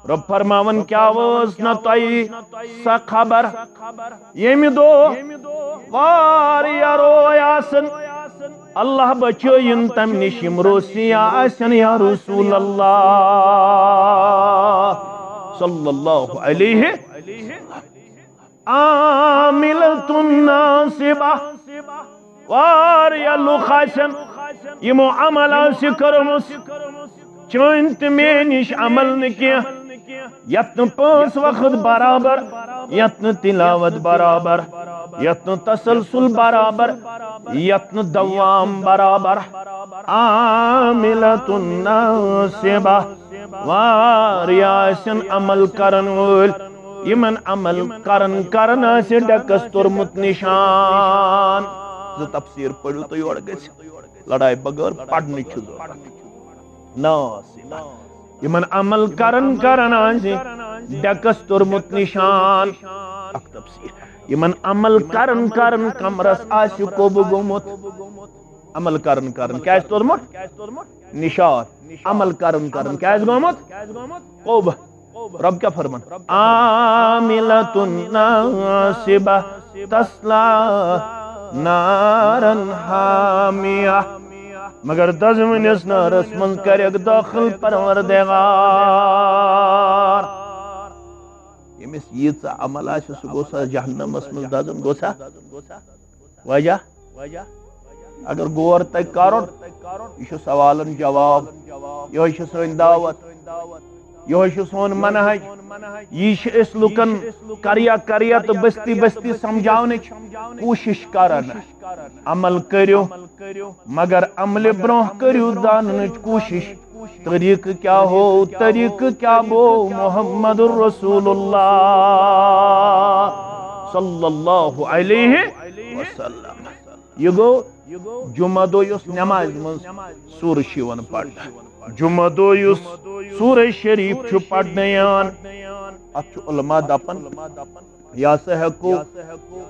رب فرماون کیا وز نہ تئی سا خبر یم دو واریا روی آسن اللہ بچوین تم نشم روسیا آسن یا رسول اللہ صلی اللہ علیہ عاملۃ ناصبہ واریا لوک آسن یمو عمل آس کرمس چون تو میں نش عمل نہ یتن پانچ وقت برابر یتن تلاوت برابر یتن تسلسل برابر یتن دوام برابر عاملۃ ناصبہ واریاسن عمل کرن وول یمن عمل کرن آس ڈکس تورمت نشان تفسیر پڑھو تو یور گژھِ لڑائی بغیر پڑھنے چھُ ضرورت ناصبہ یمن عمل کرن آسہِ ڈکس تورمت نشان اکھ تفسیر یمن عمل کرن کمرس آسہِ کوب گومت عمل کرن کیا آسہِ تورمت نشان عمل کرن کیا آسہِ گومت کوب رب کیا فرمان عاملۃ ناصبہ تصلی نارن حامیہ مگر دزمنس نارس من کرک داخل پروردگار یمس ییژا عمل آسہِ سُہ گوٚژھا جہنمس منٛز دزُن گوٚژھا وجہ اگر غور تگہِ کرُن یہِ چھُ سوالن جواب یہوے چھِ سٲنۍ دعوت یہوے چھُ سون منہج یہِ چھِ أسۍ لُکن کریا تہٕ بستی سمجھاونٕچ کوٗشش کران عمل کٔرِو مگر عملہِ برونٛہہ کٔرِو زاننٕچ کوٗشش طریقہ کیا ہو طریقہ کیا بو محمد رسول اللہ صلی اللہ علیہ وسلم یہ گو جمعہ دو یس نماز من سورہ شیون پڑھنا جمعہ دو یس سورہ شریف چھو پڑھنیان اتھ علماء دپن یا سا ہیکو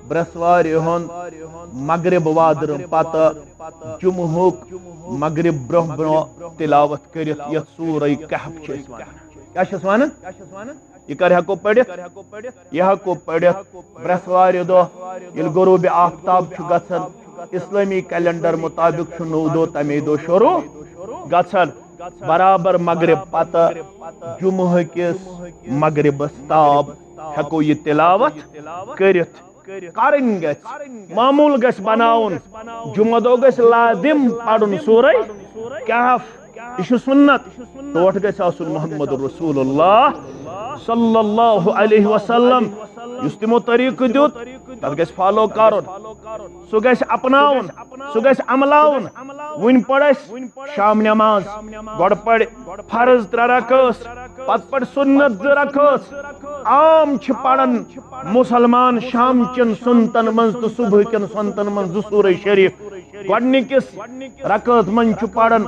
برسواری ہن مغرب وادرم پتہ جمعہک مغرب برہ تلاوت کرت یت سورہ کہف چھس ونان کیا چھس ونان یہ کر ہیکو پڑھت یہ ہیکو پڑھت برسواری دہ یل غروب آفتاب چھ گژھان اسلامی کیلنڈر مطابق چھ 9 دہ تمے دہ شروع گژھان برابر مغرب پتہ جمعہ کس مغربس تاب ہیکو یہ تلاوت کرت کرن گژھِ معمول گژھِ بناون جمعہ دہ گژھِ لازم پڑھن سورہ کہف یہ چھ سنت ٹوٹ گژھِ آسن محمد رسول اللہ صلی اللہ علیہ وسلم یس تمو طریقہ دیت تر گژھِ فالو کرن سہ گژھِ اپناون سہ گژھِ عملاون ون پڑھ شام نماز گۄڈٕ پڑھ فرض 3 رکعت پتہٕ پڑھ سنت 2 رکعت عام چھ پڑھن مسلمان شام چن سنتن من تو صبح کن سنتن من 2 سورہ شریف گۄڈنِکِس رکعت من چھ پڑھن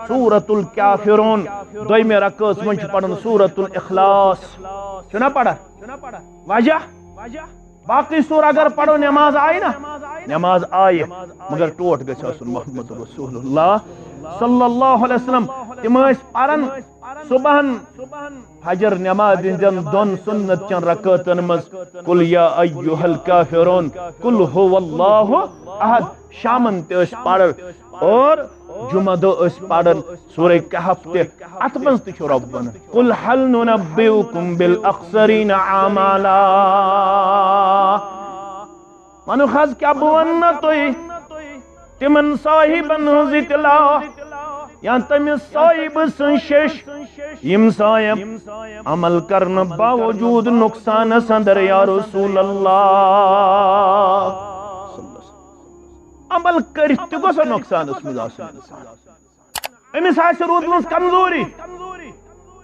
سورۃ الکافرون دویمہِ رکعت من چھ پڑھن سورۃ الاخلاص چھنا پڑھا وجہ باقی سور اگر پڑھو نماز آئی نا نماز آئی مگر ٹوٹ گژھِ آسن محمد رسول اللہ صلی اللہ علیہ وسلم تم پرن صبحن فجر نماز ہندین 2 سنت چن رکعتن مز قل یا ایھا الکافرون قل هو اللہ احد شامن تس پڑھ اور جمعہ دہ پڑھن سورہ کہف تہ ات من تہ رب ون قل هل ننبئکم بالاخسرین اعمالا منو خاص کیا بون تھی تمن صاحبن ہز اطلاع یا تمس صاحب سن شش یم صاحب عمل کرن باوجود نقصان اندر یا رسول اللہ عمل کرت گوس نقصان اس مز آسن امس آس روٗدمٕژ کمزوری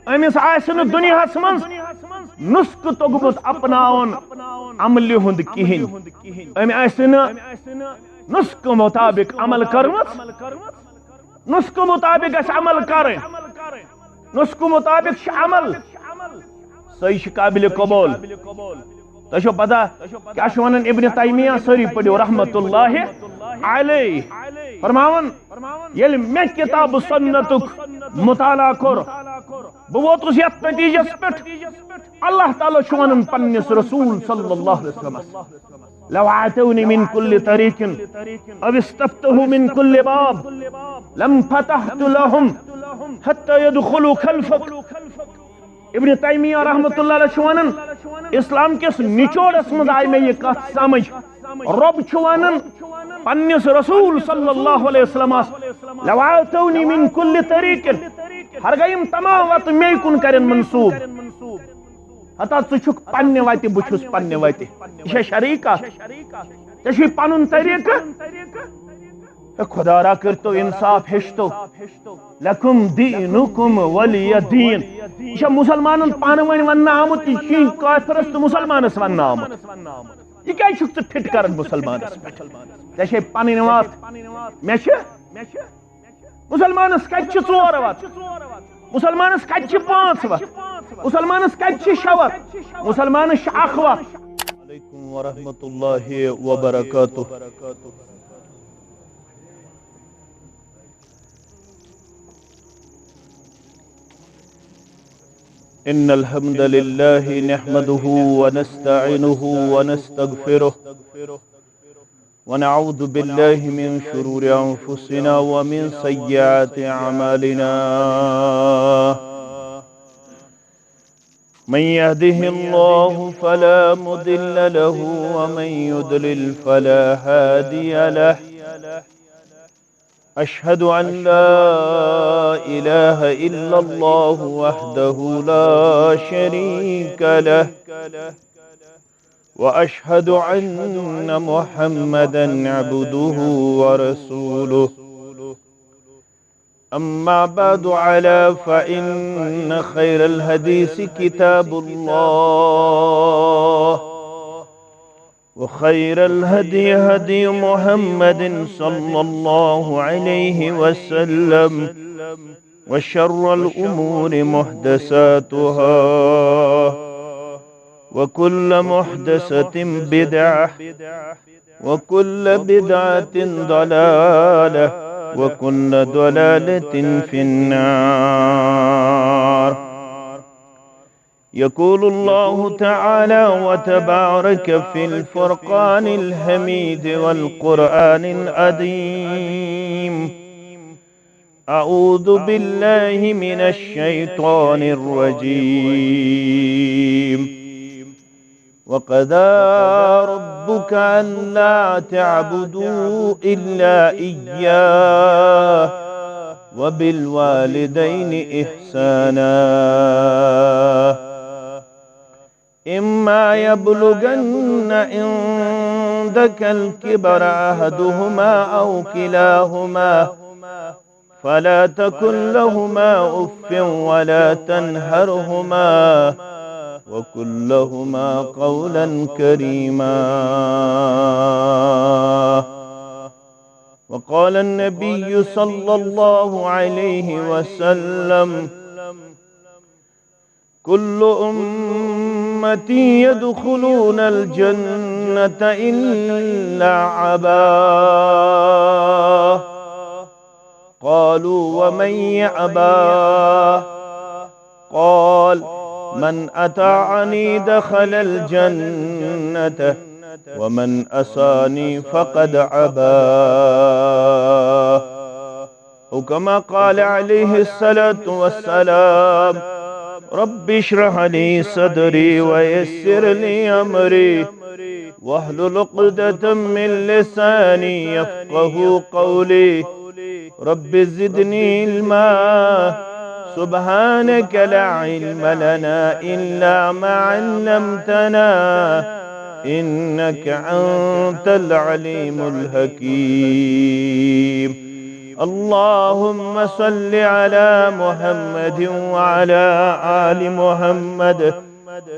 امس آس نہٕ دُنیاہس منٛز نسخہٕ توٚگمُت اپناوُن عملہِ ہُنٛد کِہیٖنۍ أمۍ آسہِ نہٕ نسخہٕ مطابق عمل کٔرمٕژ نسخہٕ مطابق گژھِ عمل کرٕنۍ نسخہٕ مطابق چھُ عمل صحیح چھُ قابلِ قبوٗل تۄہہِ چھو پتہ کیٛاہ چھُ ونان ابن تیمیہ سٲری پٔرِو رحمتہ اللہ علیہ فرماون ییٚلہِ مےٚ کتاب سنتُک مطالعہ کوٚر بوتس يت نتيجس پٹ اللہ تعالی شوانن پنس رسول صلی اللہ علیہ وسلم لو آتوني من كل طريق أو استفتحوا من كل باب لم فتحت لهم حتى يدخلوا خلفك. ابن تیمیہ رحمۃ اللہ علیہ شوانن اسلام کس نچوڑس مز آئی میں یہ کت سمجھ رب شوانن پنس رسول صلی اللہ علیہ وسلم لو آتوني من كل طريق ہر گیم تمام وقت میں کن کرن منصوب ہتا ژٕ پنہ وتہ بہ چھُس پنہ وتہ یہ شریک ژے پنن طریقہ خدا را کرتو انصاف ہشتو لکم دینکم ولی دین یہ مسلمانن پانہ ون ون آمت یہ کافرس تو مسلمانس ون آمت یہ کیا ژٕ فٹ کرن مسلمانس پہ ژے پنن وات مے مسلمانس کتہ ژور وت مسلمانس کتہ پانچ وت مسلمانس کتہ شے وت مسلمانس اخ وت. علیکم ورحمۃ اللہ وبرکاتہ. إن الحمد لله نحمده ونستعينه ونستغفره ونعوذ بالله من شرور أنفسنا ومن سيئات أعمالنا من يهده الله فلا مضل له ومن يضلل فلا هادي له أشهد أن لا إله إلا الله وحده لا شريك له وأشهد أن محمدا عبده ورسوله. أما بعد فإن خير الحديث كتاب الله وخير الهدي هدي محمد صلى الله عليه وسلم وشر الأمور محدثاتها وكل محدثة بدعة وكل بدعة ضلالة وكل ضلالة في النار. يقول الله تعالى وتبارك في الفرقان الحميد والقرآن العظيم أعوذ بالله من الشيطان الرجيم وقضى ربك ألا تعبدوا إلا إياه وبالوالدين إحسانا إما يبلغن عندك الكبر أحدهما أو كلاهما فلا تكن لهما أف ولا تنهرهما وقل لهما قولا كريما. وقال النبي صلى الله عليه وسلم كل أمتي يدخلون الجنة إلا عباه قالوا ومن يأباه قال من أطاعني دخل الجنة ومن أساني فقد عباه وكما قال عليه الصلاة والسلام رب اشرح لي صدري ويسر لي أمري واحلل عقدة من لساني يفقه قولي رب زدني علما سبحانك لا علم لنا إلا ما علمتنا إنك أنت العليم الحكيم. اللهم صل على محمد وعلى آل محمد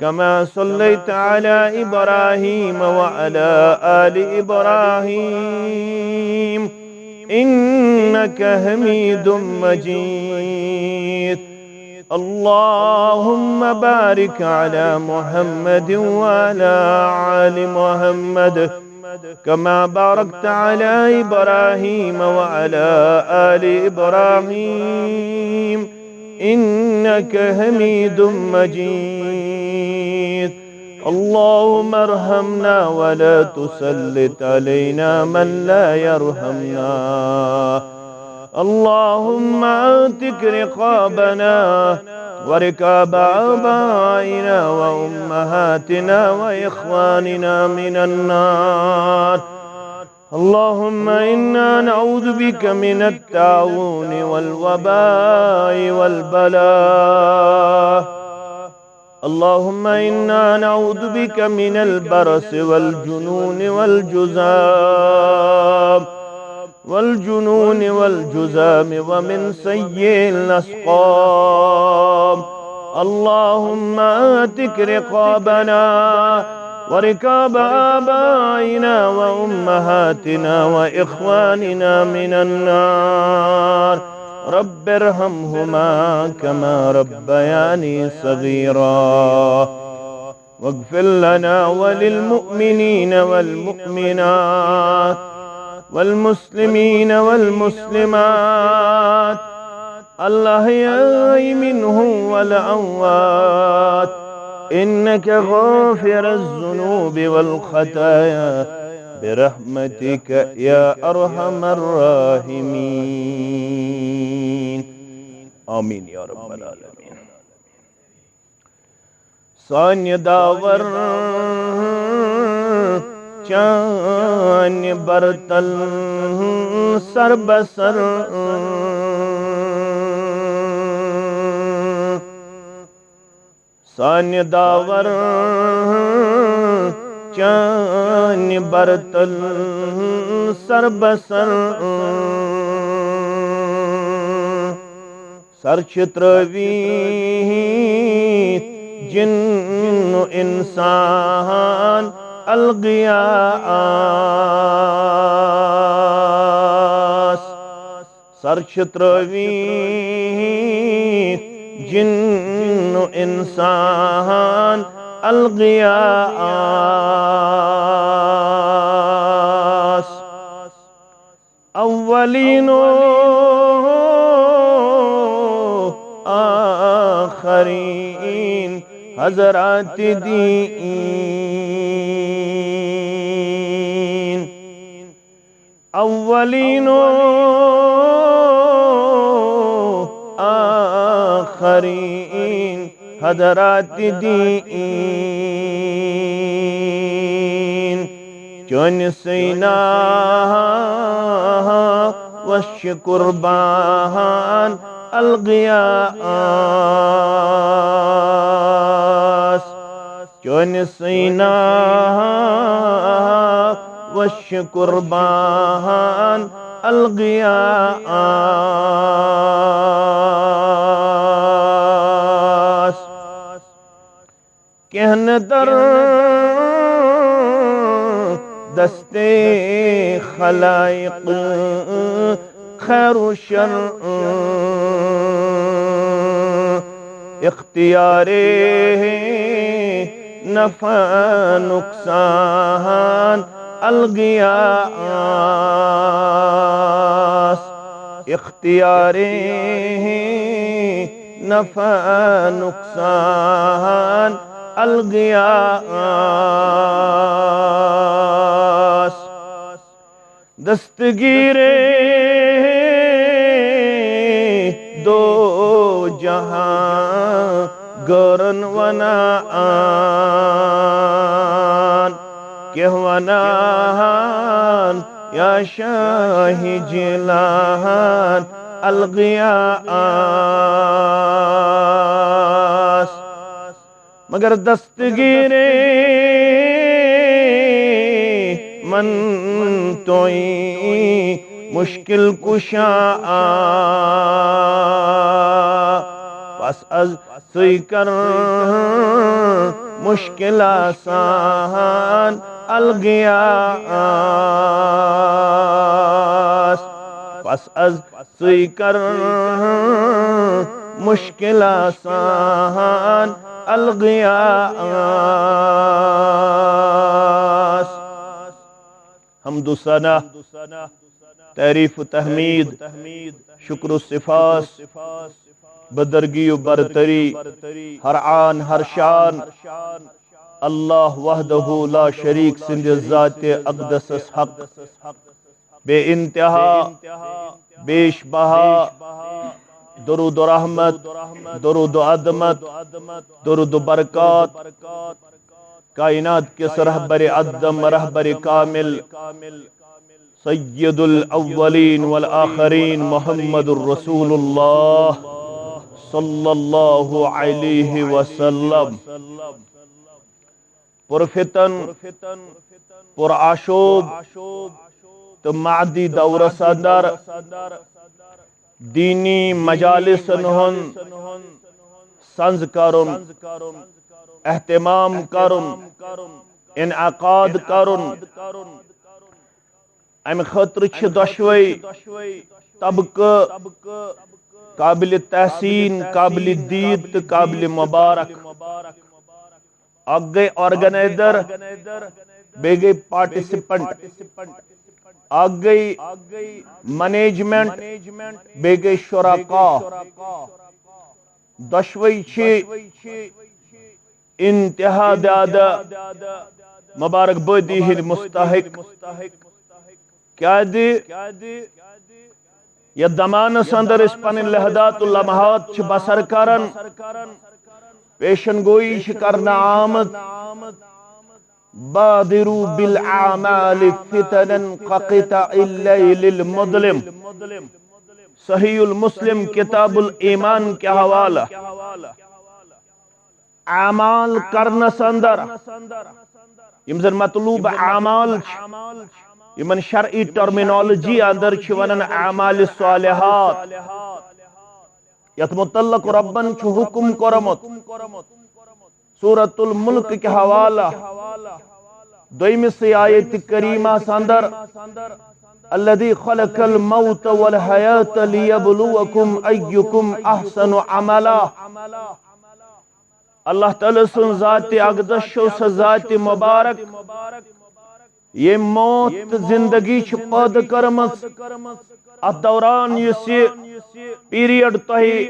كما صليت على إبراهيم وعلى آل إبراهيم إنك حميد مجيد. اللهم بارك على محمد وعلى آل محمد كما باركت على إبراهيم وعلى آل إبراهيم إنك حميد مجيد. اللهم ارحمنا ولا تسلط علينا من لا يرحمنا. اللهم اعتق رقابنا ورقاب آبائنا وأمهاتنا وإخواننا من النار. اللهم إنا نعوذ بك من الطاعون والوباء والبلاء. اللهم إنا نعوذ بك من البرص والجنون والجزام ومن سيء الأسقام. اللهم آتك رقابنا ورقاب آبائنا وأمهاتنا وإخواننا من النار. رب ارحمهما كما ربياني صغيرا. واغفر لنا وللمؤمنين والمؤمنات والمسلمين والمسلمات الأحياء منهم والأموات إنك غافر الذنوب والخطايا برحمتك يا أرحم الراحمين. آمين يا رب العالمين. ساني داور چان برتل سر بسر سان داور چان برتل سر بسر سر چتروی جن انسان الغیاس. سر چتروی جن انسان الغیاس. اولین و آخرین حضرات دین. اولین و آخرین حضرات دین. چون سینا وش قربان الغیاس. چون سینا وش قربان الغیاس. کہن در دستے خلائق خیر و شر اختیار نفع نقصان الغیاس. اختیار نفع نقصان الغیاس. دستگیر دو جہاں گرن ونان کہ ونان یا شاہ جلان الغیاس. مگر دستگیر من توئی مشکل کشا پس از سی کر مشکل آسان الغیاس. پس از سی کر مشکل آسان الغیاس. حمد و ثنا تعریف و تحمید شکر و صفات بدرگی و برتری ہر آن ہر شان اللہ وحدہ لا شریک سند ذات اقدس حق بے انتہا بیش بہا درود و رحمت درود و عظمت درود و برکات کائنات کے رہبر اعظم رہبر کامل سید الاولین والآخرین محمد الرسول اللہ صلی اللہ علیہ وسلم پرفتن پرآشوب تو معدی دور صدر دینی مجالسن ہن سنز کرن اہتمام کرن انعقاد کرن ام خطر چھ دشوئی طبقہ قابل تحسین قابل دید قابل مبارک اگ گئی آرگنائزر بے گئی پارٹیسپنٹ اگ گئی مینجمنٹ بے گئی شرکاء دشوئی چھ انتہا دادا مبارک بادی ہند مستحق کیا دی یا دمان سندر اس پن لہدات اللمحات چھ بسر کرن پیشن گوئی چھ کرنا آمد بادروا بالعامال فتنا كقطع الليل المظلم صحیح المسلم کتاب الایمان کے حوالہ اعمال کرنا سندر یمزن مطلوب اعمال یمن شرعی ٹرمینالوجی اندر چھ ونن اعمال صالحات یت متعلق ربن چھ حکم کرمت سورة الملک کے حوالہ دویمس آیت کریمہ سندر الذي خلق الموت والحیات لیبلوکم ایکم احسن عملا اللہ تعالی سن ذات اقدس شو ذات مبارک یہ موت زندگی چھ پاد کرمس ات دوران اس پیریڈ تہی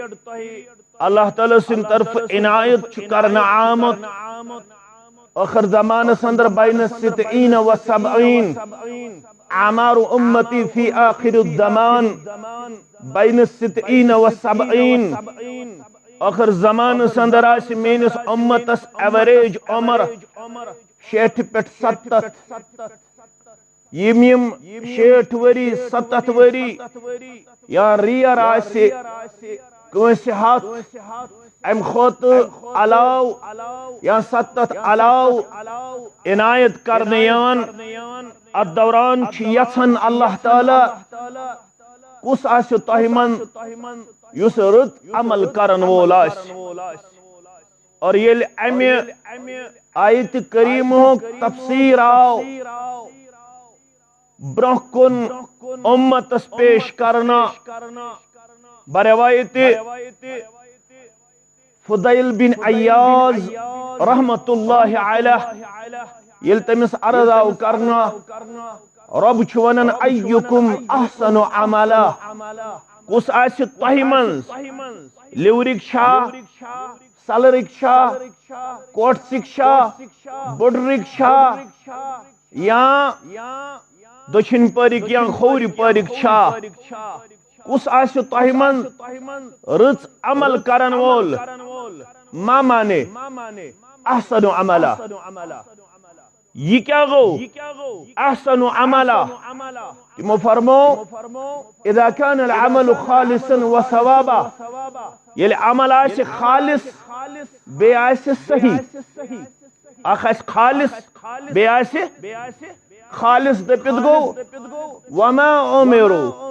اللہ تعالی سن طرف عنایت چھ کرنا آمد آخر زمان سندر بین 60 و 70 اعمار امتی فی آخر الزمان بین 60 و 70 آخر زمان سندر آس مینس امتس ایوریج عمر 60 پٹ 70 یم 60 وری 70 وری یا ریئر آسی کنس ہاتھ ام خط علاو یا 70 علاو عنایت کرنیان الدوران چھ یسن اللہ تعالی کس آس تہمن یس رت عمل کرن وول آس اور یل امی آیت کریمہ تفسیر آو برکن امتس پیش کرنا بروایت فضیل بن عیاض رحمت اللہ علیہ یل تمس عرض آو کرنا رب چھونن ایکم احسن عملا کس آس تہ منز لیورک شاہ سلرک شاہ کوٹسک شاہ بڑرک شاہ یا دچھن پرک یا خور پرک شاہ کس آس تہ من رچ عمل کرن وول ما مانے احسن عملا یہ کیا گو احسن عملا تمو فرمو اذا كان العمل خالصا وثوابا یل عمل آس خالص بے آس صحیح اخ آس خالص بے آس خالص دپت گو وما امروا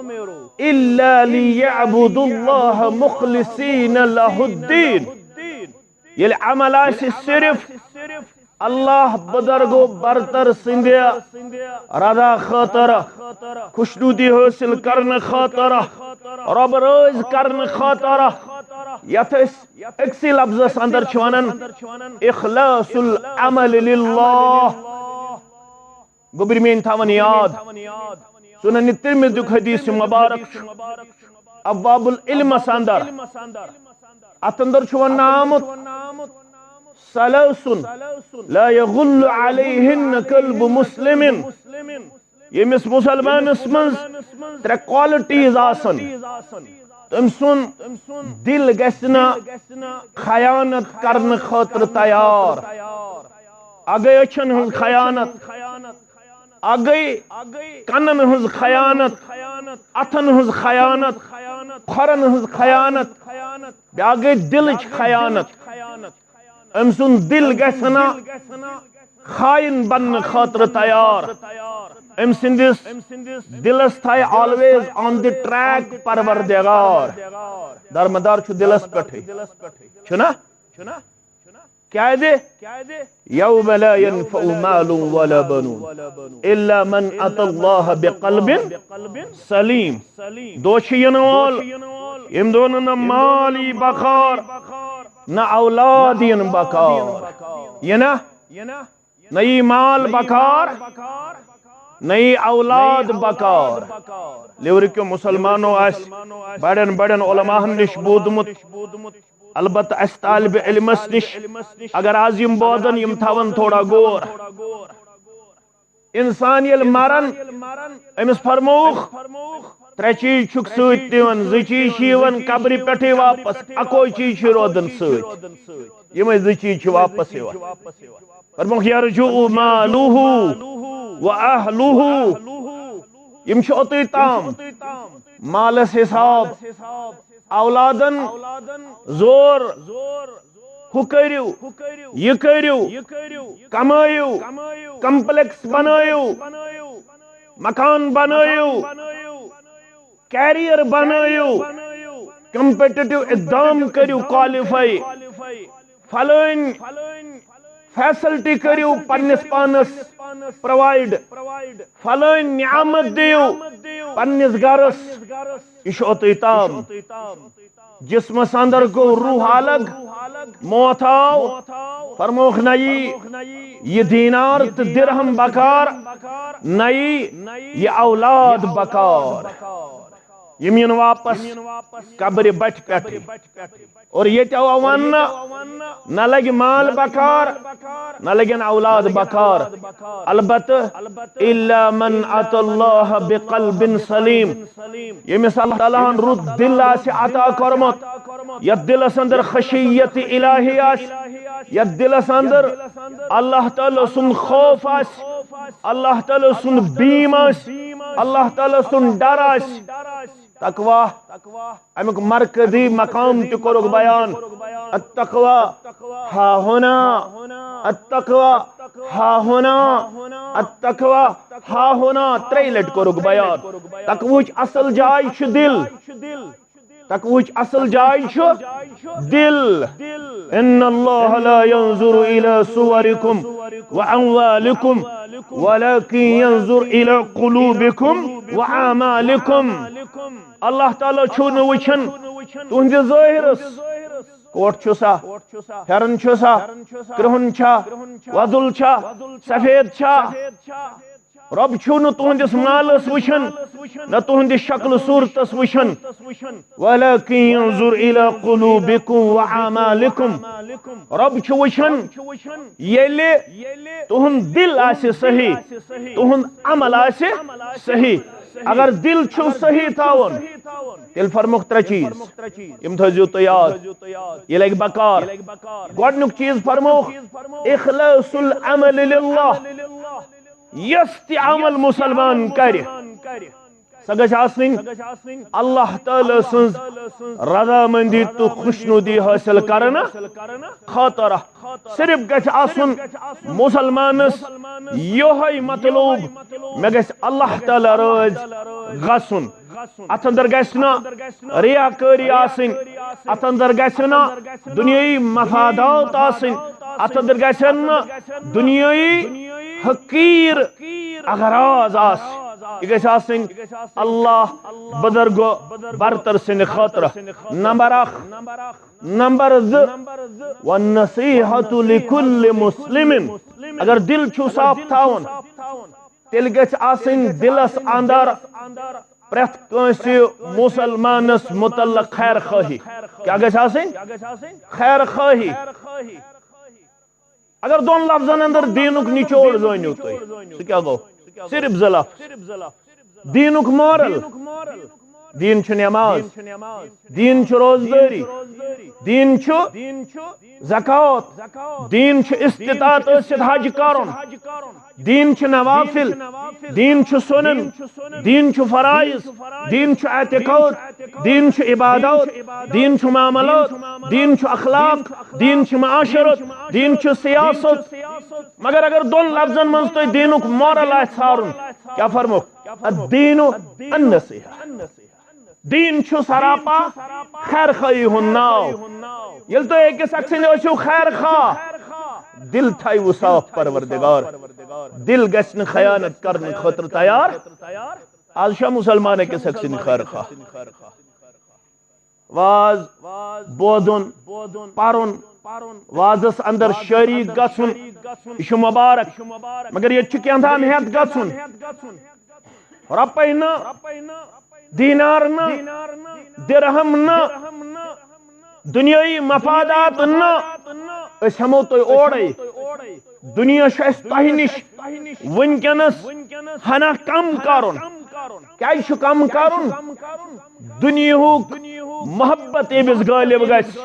الا ليعبدوا الله مخلصين له الدين یل عمل آس صرف اللہ بدرگو برتر سندیا رضا خاطر خوشنودی حاصل کرن خاطر رب روز کرن خاطر یت اکسی لفظ اندر چھوانن اخلاص العمل للہ گوبر مین تھاون یاد سنن ترمذی حدیث مبارک ابواب العلم اندر ات اندر چھ ون آمت سلاسن لا یغل علیہن قلب مسلم یمس مسلمانس من ترے کوالٹیز آسن تم سن دل گسنا خیانت کرن خاطر تیار اگے اچھن ہز خیانت اگے کنن ہز خیانت اتن ہز خیانت کھرن ہز خیانت بیاگے دلچ خیانت ام سن دل گسنا خائن بن خاطر تیار ام سندس دلس تھائے آلویز آن دی ٹریک پروردگار درمدار چھو دلس پٹھے چھنا کیا دے یوم لا ينفع مال ولا بنون الا من اتى الله بقلب سلیم دوچ ینوال یم دون نہ مالی بخار نہ اولادین بکار یہ نئی مال بکار نئی اولاد بکار لیورکو مسلمانوں اس بڑن بڑن علماء نش بودمت البتہ اس طالب علمس نش اگر آز یم بودن یم تھون تھوڑا غور انسان یل مرن امس فرموخ ترے چیز چھک سۭتۍ دِوان زٕ چیز چھ یوان قبرِ پٮ۪ٹھٕے واپس اکوے چیز چھ روزان سۭتۍ یمے زٕ چیز چھ واپس یوان فرموخ یرجع مالہ واہلہ یم چھ اوتٕے تام مالس حساب اولادن زور ہو کریو یہ کریو کمائیو کمپلیکس بنائیو مکان بنائیو کیریئر بنائیو کمپیٹیٹیو اقدام کریو کوالیفائی فلائن فیسلٹی کریو پنس پانس پرووائڈ فلائن نعمت دیو پنس گرس یہ اوتٕے تام جسمس اندر کو روح الگ موت آو فرموخ نئی یہ دینار تو درہم بکار نئی یہ اولاد بکار یمین واپس قبر بٹ پٹھ اور یہ تو ون نہ لگ مال بکار نہ لگن اولاد بکار البتہ الا من اتى الله بقلب سلیم یمس اللہ تعالیٰ رت دل آس عطا کرمت یت دلس اندر خشیت الہی آس یت دلس اندر اللہ تعالیٰ سن خوف آس اللہ تعالیٰ سن بیم آس اللہ تعالیٰ سن ڈر آس تقوی امیک مرکزی مقام تہ کورک بیان التقوی ہا ہونا التقوی ہا ہونا التقوی ہا ہونا ترے لٹ کورک بیان تقویچ اصل جائے چھ دل تقویچ اصل جائے چھ دل ان اللہ لا ينظر الى صورکم واموالکم ولكن ينظر الى قلوبکم واعمالکم اللہ تعالیٰ چھو وچھن تہند ظاہرس کوٹ چھسا پھرن چھسا کرہن چھا وضل چھا سفید چھا رب چھو نہ تہندس مالس وچھن نہ تہند شکل صورتس وچھن ولكن ينظر الى قلوبكم واعمالكم رب چھو وچھن یلی تہند دل آسہ صحیح تہند عمل آسہ صحیح اگر دل چھو صحیح تھاون تیل فرموخ ترے چیز یم تھزیو تو یاد یہ لگ بکار گوڈنک چیز فرموخ اخلاص العمل للہ یست عمل مسلمان کر سہ گژھِ آسٕنۍ اللہ تعالیٰ سٕنٛز رضامندی تو خوشنودی حٲصِل کرنہٕ خٲطرٕ صرف گژھِ آسُن مسلمانس یہوے مطلوب مےٚ گژھِ اللہ تعالیٰ رٲضۍ گژھُن اتھ اندر گژھِ نہٕ ریاکٲری آسٕنۍ اتھ اندر گژھِ نہٕ دُنیٲیی مفادات آسٕنۍ اتھ اندر گژھن نہٕ دُنیٲیی حقیر اغراض آس یہ گژھِ آسٕنۍ اللہ بزرگو برتر سٕنٛدِ خٲطرٕ نمبر اکھ نمبر زٕ والنصیحۃ لکل مسلم اگر دل چھُ صاف تھاوُن تیٚلہِ گژھِ آسٕنۍ دلس اندر پرت کنسی مسلمانس متعلق خیر خواہی کیا گژھِ آسٕنۍ خیر خواہی اگر دون لفظن اندر دینک نچوڑ زٲنِو تُہۍ سُہ کیٛاہ گوٚو صرف زٕ لفظ دینک مارل دین چھُ نماز دین چھُ روزداری دین چھُ زکات دین چھُ استطاعت ٲسِتھ حج کرُن دین چھُ نوافل دین چھُ سنن دین چھُ فرائض دین چھُ اعتقاد دین چھُ عبادات دین چھُ معاملات دین چھُ اخلاق دین چھُ معاشرت دین چھُ سیاست مگر اگر دون لفظن منٛز تُہۍ دینُک مارل آسہِ ژھارُن کیٛاہ فرموکھ الدین النصیحہ دین چھُ سراپا خیر خواہی ہُنٛد ناو ییٚلہِ تُہۍ أکِس اکھ سٕنٛدۍ ٲسِو خیر خواہ دل تھٲیوٕ صاف پروردگار دل گژھِ نہٕ خیانت کرنہٕ خٲطرٕ تیار آز چھا مُسلمان أکِس اکھ سٕنٛدۍ خیر خواہ واز بوزُن پرُن وازس اندر شریک گژھُن یہِ چھُ مُبارک مگر ییٚتہِ چھُ کینٛہہ تام ہٮ۪تھ گژھُن رۄپے نہٕ دینار نہٕ درہم نہٕ دنیٲیی مفادات نہٕ أسۍ ہٮ۪مو تُہۍ اورے دنیا چھُ اَسہِ تۄہہِ نِش وٕنکٮ۪نس ہنا کم کرُن کیٛازِ چھُ کم کرُن دنیہُک محبت ییٚمِس غٲلب گژھِ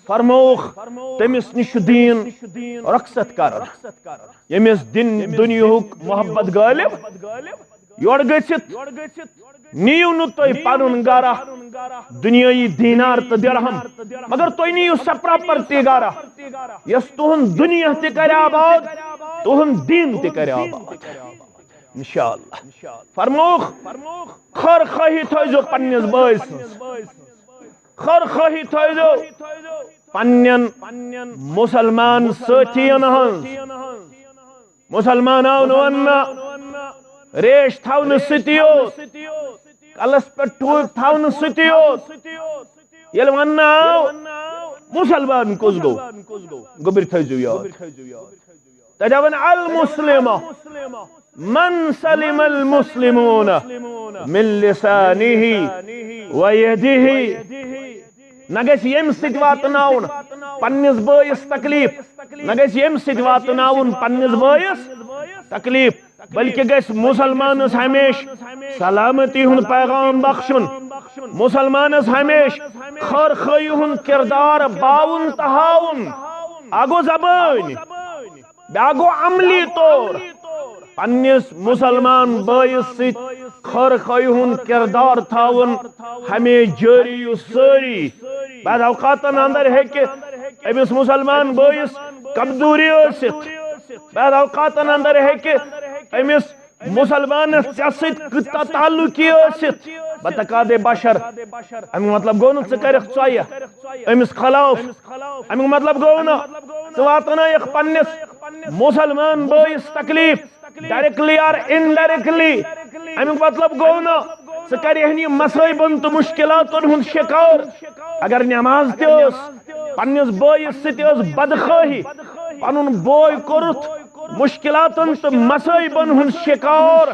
فرمووُکھ تٔمِس نِش چھُ دیٖن رۄخصت کرُن ییٚمِس دنیہُک محبت غٲلب یورٕ گٔژھِتھ نیو نہٕ تُہۍ پنُن گرا دنیٲیی دینار تہٕ درہم مگر تُہۍ نِیو سۄ پراپرٹی گرا یۄس تُہُنٛد دُنیا تہِ کرِ آباد تُہُنٛد دیٖن تہِ کرِ آباد انشاءاللہ فرمووُکھ خٲر خٲہی تھٲیزیو پننِس بٲے سٕنٛز خٲر خٲہی تھٲیزیو پننٮ۪ن مُسلمان سٲتھین ہٕنٛز مُسلمان آو نہٕ وننہٕ ریش تھاونہٕ سۭتی اوس کلس پٮ۪ٹھ ٹوٗپۍ تھاونہٕ سۭتی اوس ییٚلہِ وننہٕ آو مُسلمان کُس گوٚو گوٚبٕرۍ تھٲیزیو یاد تتہِ ووٚن المسلم من سلم المسلمون من لسانه ويده نہ گژھِ ییٚمہِ سۭتۍ واتناوُن پننِس بٲیِس تکلیف نہ گژھِ ییٚمہِ سۭتۍ واتناوُن پننِس بٲیِس تکلیف بلکہ گژھِ مسلمانس ہمیشہ سلامتی ہُنٛد پیغام بخشُن مسلمانس ہمیشہ خٲر خٲہی ہُنٛد کردار باوُن تہٕ ہاوُن اکھ گوٚو زبٲنۍ بیٛاکھ گوٚو عملی طور پننِس مسلمان بٲیِس سۭتۍ خٲر خٲہی ہُنٛد کردار تھاوُن ہمیشہ جٲری یُس سٲری بعض اوقاتن اندر ہیٚکہِ أمِس مسلمان بٲیِس کمزوری ٲسِتھ بعض اوقاتن اندر ہیٚکہِ أمِس مسلمانس ژےٚ سۭتۍ کۭژاہ تعلُقی ٲسِتھ بتقاضے بشر امیُک مطلب گوٚو نہٕ ژٕ کَرکھ ژۄیہِ أمِس خلاف امیُک مطلب گوٚو نہٕ ژٕ واتنٲیکھ پننِس مسلمان بٲیِس تکلیف ڈائریکٹلی اور انڈائریکٹلی امیُک مطلب گوٚو نہٕ ژٕ کَرِہن یہِ مصٲیبن تہٕ مُشکلاتن ہُنٛد شِکار اگر نٮ۪ماز تہِ ٲس پننِس بٲیِس سۭتۍ ٲس بدخٲہی پنُن بوے کوٚرُتھ مشکلاتن تہٕ مصٲیبن ہُنٛد شِکار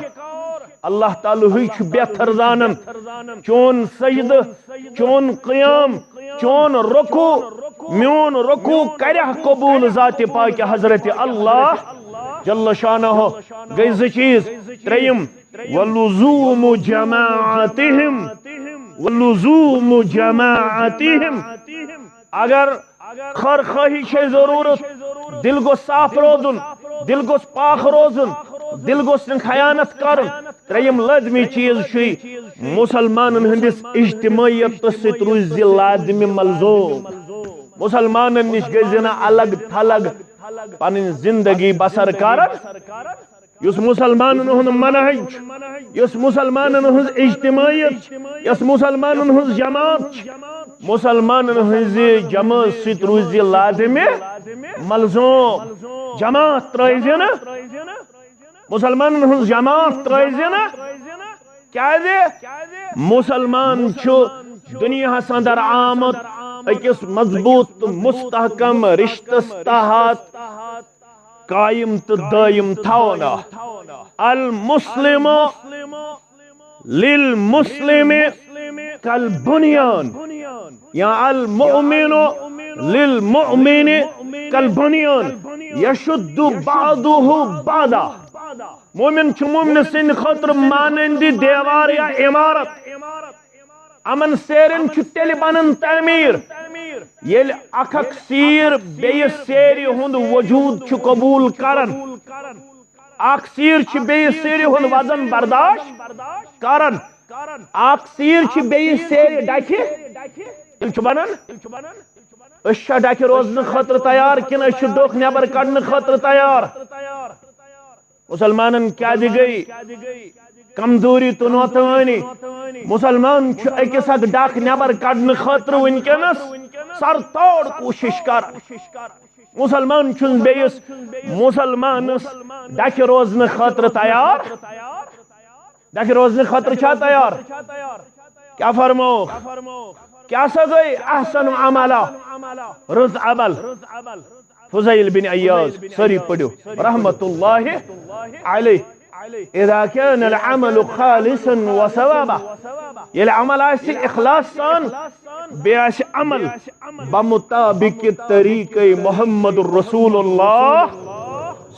اللہ تعالیٰ ہٕے چھُ بہتر زانن چون سجدٕ چون قیام چون رکوع میون رکوع کرہ قبول ذاتِ پاکہِ حضرت اللہ جل شانہ گٔے زٕ چیٖز ترٛیٚیِم ولزوم جماعتہم ولزوم جماعتہم اگر خٲر خٲہی چھے ضروٗرت دل گوٚژھ صاف روزُن دل گوٚژھ پاک روزُن دل گوٚژھ نہٕ خیانت کرُن ترٛیٚیِم لٲزمی چیٖز چھُے مُسلمانن ہٕنٛدِس اجتماعیتس سۭتۍ روٗزِ لازمہِ ملزوٗم مُسلمانن نِش گٔژھۍ نہٕ الگ تھلگ پنٕنۍ زندگی بسر کرن یُس مُسلمانن ہُنٛد منہج چھُ یُس مُسلمانن ہٕنٛز اجتماعیت چھِ یۄس مُسلمانن ہٕنٛز جماعت چھِ مُسلمانن ہٕنٛزِ جماعت سۭتۍ روٗزِ لازمہِ ملزوٗم جماعت ترٲیزِ نہٕ مسلمانن ہٕنٛز جماعت ترٲیزِ نہٕ کیٛازِ مسلمان چھُ دُنیاہس اندر آمُت أکِس مضبوٗط تہٕ مستحکم رشتس تحت قائم تہٕ دٲیِم تھاونہٕ المسلم للمسلم كالبنيان یا المؤمن للمؤمن كالبنيان يشد بعضه بعضا مومن چھ مومن سن خطر مانندی دیوار یا عمارت امن سیرن چھ تیل بنن تعمیر یل اکھ سیر بیس سیری ہند وجود چھ قبول کرن اکھ سیر چھ بیس سیری ہند وزن برداشت کرن اکھ سیر چھ بیس سیری ڈاکی تیل چھ بنن اشا ڈاکی روزن خطر تیار کن اشا ڈوک نیبر کڑن خطر تیار مسلمانن کیا دی گئی کمزوری تو نوتوانی مسلمان اکی ساتھ ڈاک نیبر کڑن خطر ونکنس سر توڑ کوشش کر مسلمان چون بیس مسلمانس ڈاک روزن خطر تیار ڈاک روزن خطر چھا تیار کیا فرمو کیا سزائی احسن عملہ رز عمل فضیل بن عیاض سری پڑھو رحمت اللہ علیہ اذا كان العمل خالصا وثوابا یہ عمل آسی اخلاص سان بیاش عمل بمطابق طریق محمد رسول اللہ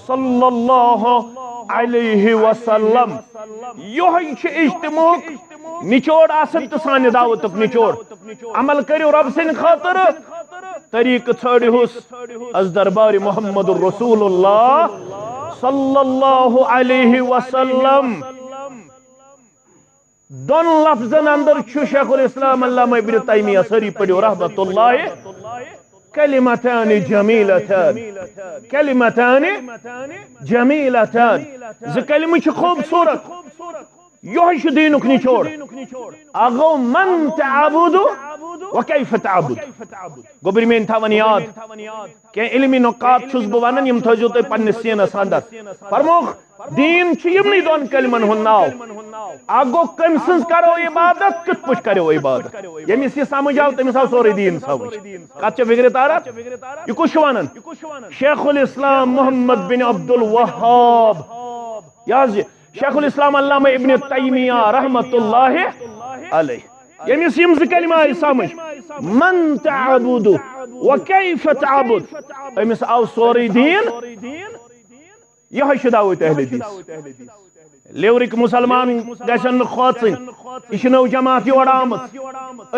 صلی اللہ علیہ وسلم یہ اجتماع نچوڑ آسن تو سانی دعوتک نچوڑ عمل کریو رب سن خاطر طریق ژھانڈی ہوس از دربار محمد رسول اللہ صلی اللہ علیہ وسلم دون لفظن اندر چھو شیخ الاسلام علامہ ابن تیمیہ سری پڑھو رحمت اللہ کلمتان جمیلتان کلمتان جمیلتان ز کلمہ چھ خوبصورت یہ دینک نچوڑ اگو من تعبد وکیف تعبد گوبر میں تھاون یاد کہ علمی نقاط چھس بہ ونن یم تھجو تو پنس سینس اندر فرموخ دین چھ یمنی دون کلمن ہن ناو اگو کم سنز کرو عبادت کت پش کرو عبادت یمس یہ سمجھ آو تمس آو سوری دین سمجھ کت چھ فکر تارا یہ کچھ ونن شیخ الاسلام محمد بن عبد الوہاب یاز شیخ الاسلام علامہ ابن تیمیہ رحمت اللہ علیہ یمس یم کلمہ آئی سمجھ من تعبد وکیف تعبد امس آو سوری دین یہ دعوت اہل حدیث لیورک مسلمان گژھن کھوژن یہ نو جماعت یور آمت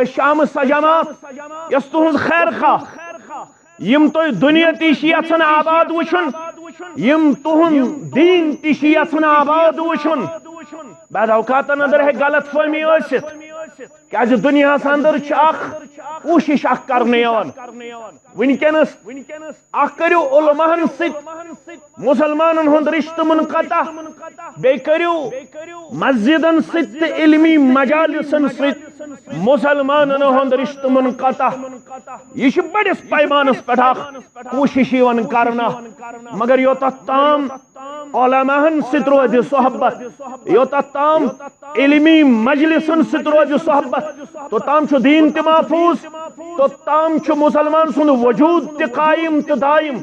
شام سا جماعت یس تہذ خیر خواہ یم تو دنیا تیش یژھن آباد وچھن یم تہن دین تیش یژھن آباد وچھن بعد اوقات اندر ہے غلط فہمی ٲسِتھ کیازِ دنیاہس اندر چھ اکھ کوشش اکھ کرنے یوان ونکینس اکھ کریو علماءن سۭتۍ مسلمانن ہند رشتہ منقطع بیٚیہِ کریو مسجدن سۭتۍ تہٕ علمی مجالسن سۭتۍ مسلمانن ہند رشتہ منقطع یہ چھ بڑس پیمانس پٮ۪ٹھ اکھ کوشش یوان کرنا مگر یوتتھ تام علماءن سۭتۍ روزِ صحبت یوتتھ تام علمی مجلسن سۭتۍ روزِ صحبت توتام چھ دین تہ محفوظ توتام چھ مسلمان سن وجود تہ قائم تہ دائم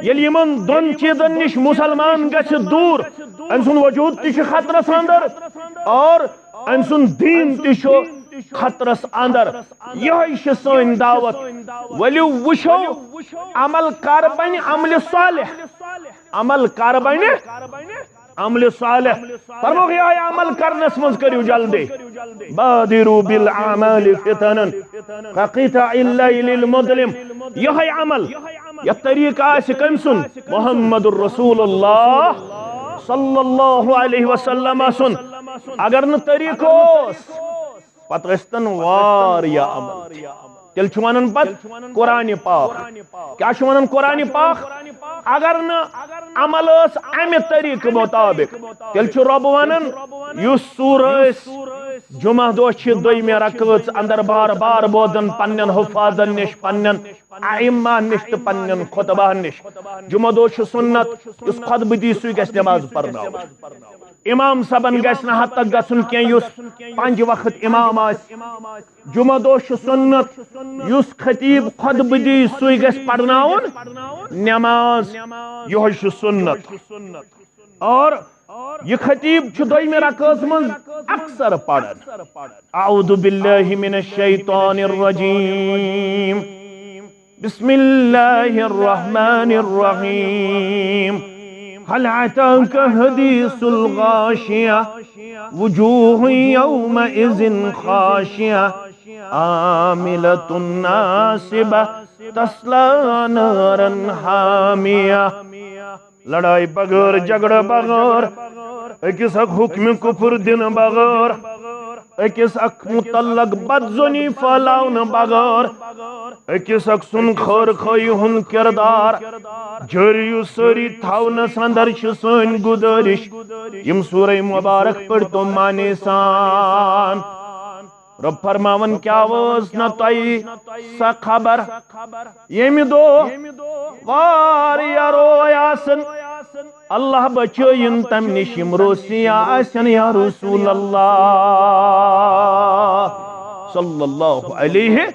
یل یمن دون چیزن نش مسلمان گژھِ دور ام سن وجود تہ چھ خطرس اندر اور ام سن دین تہ چھ خطرس اندر یہ چھ سن دعوت ولیو وشو عمل کر بن عمل صالح عمل کر بن عمل صالح فرمو کہ آیا عمل کرنس مز کریو جلدی بادروا بالاعمال فتنا كقطع الليل المظلم یہ عمل یہ طریقہ آس کم سن محمد الرسول اللہ صلی اللہ علیہ وسلم سن اگر نہ طریقہ پتہ ٲسۍتن واریاہ عمل تیل چھ ونان پت قرآن پاک کیا چھ ونان قرآن پاک اگر نہ عمل اس امہ طریقہ مطابق تیل چھ رب ونان یس سورہ جمعہ دہ چھ دویمہ رکعت اندر بار بار بوزن پنن حفاظن نش پنن ائمہ نش تہ پنن خطبہ نش جمعہ دہ چھ سنت اس خطبہ دی سوی گژھِ نماز پرناو امام صاحبن گژھِ نہ حد تک گژھن کینٛہہ یس 5 وقت امام آس جمعہ دہ چھ سنت یس خطیب خطبہ دی سوی گژھِ پرناون نماز یہ چھ سنت اور یہ خطیب چھ دویمہ رکعت من اکثر پڑھن اعوذ باللہ من الشیطان الرجیم بسم اللہ الرحمن الرحیم هل اتاك حديث الغاشية وجوه يومئذ خاشعة عاملة ناصبة تصلى نارا حامية لڑائی بغیر جھگڑا بغیر اکس اک حکم کفر دن بغیر اکس اک متعلق بدزنی پھلاؤن بغیر اکس اک سن خور خوی ہن کردار جریو سری تھاونس اندر چھ سن گزارش یم سورہ مبارک پڑھ تو مانے سان رب فرماون کیا وز نہ تائی سا خبر یم دو واریا رویاسن اللہ بچوین تم نشم روسیا آسن یا رسول اللہ صلی اللہ علیہ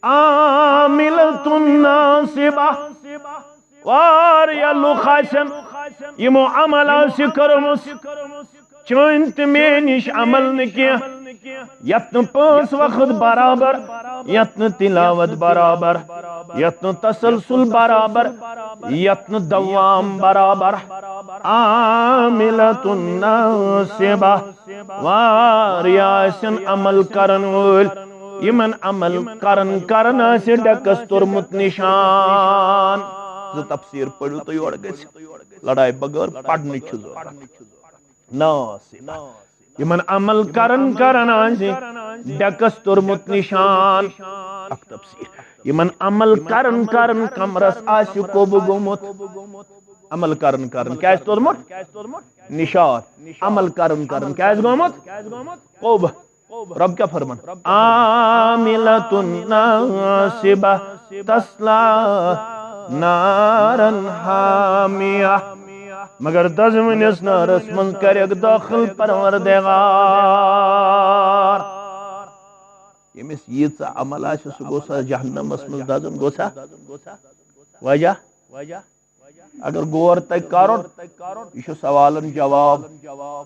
عاملۃ ناصبہ واریا لوخاسن یمو عمل آسی کرمس چونت میں نش عمل نکیا یتن پانس وقت برابر یتن تلاوت برابر یتن تسلسل برابر یتن دوام برابر عاملۃ ناصبہ واریاسن عمل کرن وول یمن عمل کرن آسی ڈکس ترمت نشان تفسیر پڑھو تو یور گژھِ لڑائی بغیر پڑھنٕچ چھِ ضرورت ناصبہ یمن عمل کرن آسی ڈکس ترمت نشان اک تفسیر یمن عمل کرن کمرس آسی کوب گومت عمل کرن کیا ہے ترمت نشان عمل کرن کیا ہے گومت کوب رب کیا فرمان عاملۃ ناصبہ تصلی نارا حامیہ مگر دزمنس نارس من کرک داخل پروردگار یمس ییژا عمل آسہِ سُہ گوٚژھا جہنمس منٛز دزُن گوٚژھا وجہ اگر غور تگ کرُن یہ چھُ سوالن جواب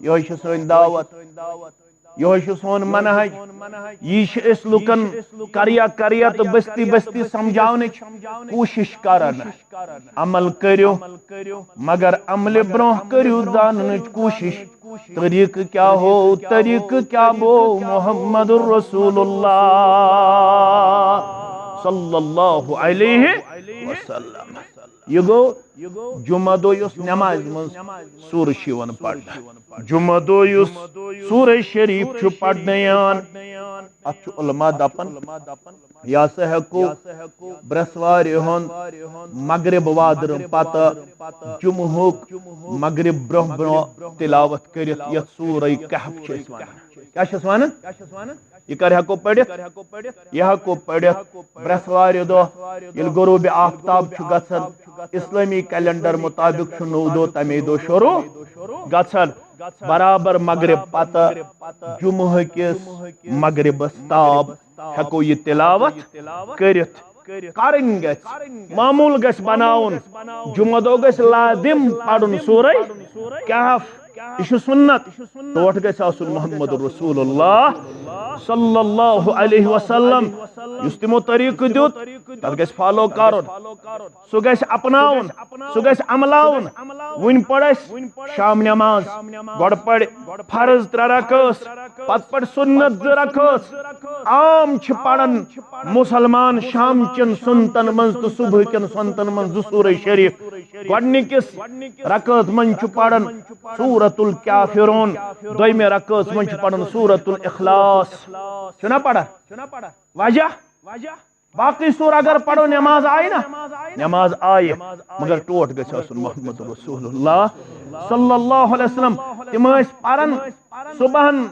یہوے چھِ سٲنۍ دعوت یہوے چھُ سون منہج یہ چھِ أسۍ لُکن کریا تو بستی سمجھاونٕچ کوشش کران عمل کٔرِو مگر عملہِ برونٛہہ کٔرِو زاننٕچ کوشش طریقہ کیا ہو طریقہ کیا بو محمد رسول اللہ صلی اللہ علیہ وسلم یہ گو جمعہ دو یس نماز من سورہ شیون پڑھنا جمعہ دو یس سورہ شریف چھ پڑھنیان اتھ علماء دپن یا سہکو برسواری ہن مغرب وادرم پتہ جمعہ مغرب برہ تلاوت کرت یت سورہ کہف چھس ونان کیا چھس ونان یہ کر ہکو پڑھت یہ ہکو پڑھت برسواری دو یل غروب آفتاب چھ گژھن اسلامی کیلنڈر مطابق چھ 9 دو تمی دو شروع گژھن برابر مغرب پتہ جمعہ کس مغربس تاب ہکو یہ تلاوت کرت کرن گژھِ معمول گژھِ بناون جمعہ دو گژھِ لازم پڑھن سورہ کہف یہ سنت ٹوٹ گژھِ آسن محمد رسول اللہ صلی اللہ علیہ وسلم یس تمو طریقہ دیت تر گژھِ فالو کرن سہ گژھِ اپناون سہ گژھِ عملاون ون پڑھ شام نماز گۄڈٕ پڑھ فرض 3 رکعت پتہٕ پڑھ سنت 2 رکعت عام چھ پڑھن مسلمان شام چن سنتن من تو صبح کن سنتن من 2 سورہ شریف گۄڈنِکِس رکعت من چھ پڑھن سورۃ الکافرون دویمہ رکعت من چھ پڑھن سورۃ الاخلاص چھنا پڑھا وجہ باقی سور اگر پڑھو نماز آئی نا نماز آئی مگر ٹوٹ گژھِ آسن محمد رسول اللہ صلی اللہ علیہ وسلم تم پرن صبحن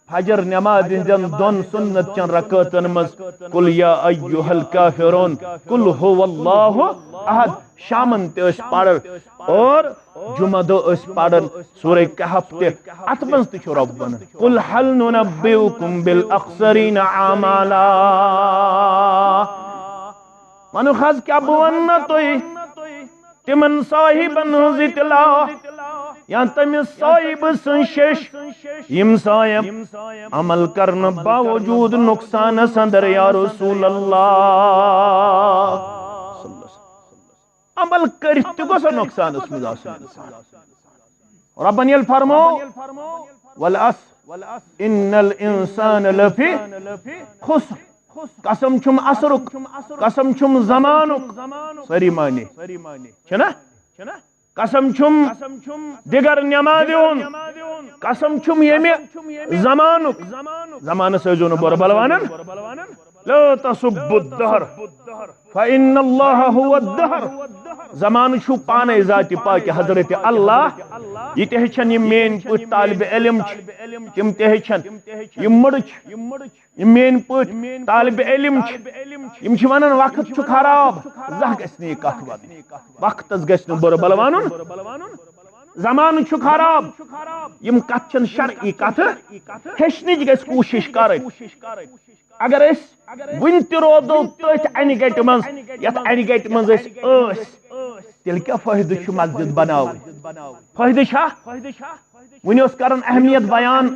فجر نماز ہندین 2 سنت چن رکعتن مز قل یا ایھا الکافرون قل هو اللہ احد شامن تس پڑھ اور جمعہ دو اس پڑھن سورہ کہف تہ ات مز تہ رب ونان قل هل ننبئکم بالاخسرین اعمالا منو خاص کیا بو ون تو تمن صاحبن ہنز اطلاع یا تمس صاحب سن شش یم صاحب عمل کرن باوجود نقصان اندر یا رسول اللہ عمل کرت گوس نقصان اس مز آسن ربن یل فرمو والعصر ان الانسان لفی خسر قسم چھم عصرک قسم چھم زمانک سری معنی چھنا قسم چھم دیگر نماز ہون قسم چھم یمی زمانک زمان سوزون بور بلوانن لا تصب الدهر فإن الله هو الدهر زمان چھو پانے ذات پاک حضرت اللہ یہ تہچن یہ مین پوت طالب علم تم تہچن یہ مڑچ یہ مین پوت طالب علم یم چھ ونان وقت چھ خراب زہ گژھِ نہٕ یہِ کتھ ونٕنۍ وقتس گژھِ نہٕ بُرٕ بل ونُن زمان چھ خراب یم کتھ چھن شرعی کتھ ہیچنٕچ گژھِ کوٗشش کرٕنۍ اگر اس ون تہ روزو تٔتھۍ انہِ گٹہِ منٛز یتھ انہِ گٹہِ منٛز أسۍ ٲسۍ تیٚلہِ کیٛاہ فٲیدٕ چھُ مسجد بناوٕنۍ فٲیدٕ چھا وٕنہِ اوس کران اہمیت بیان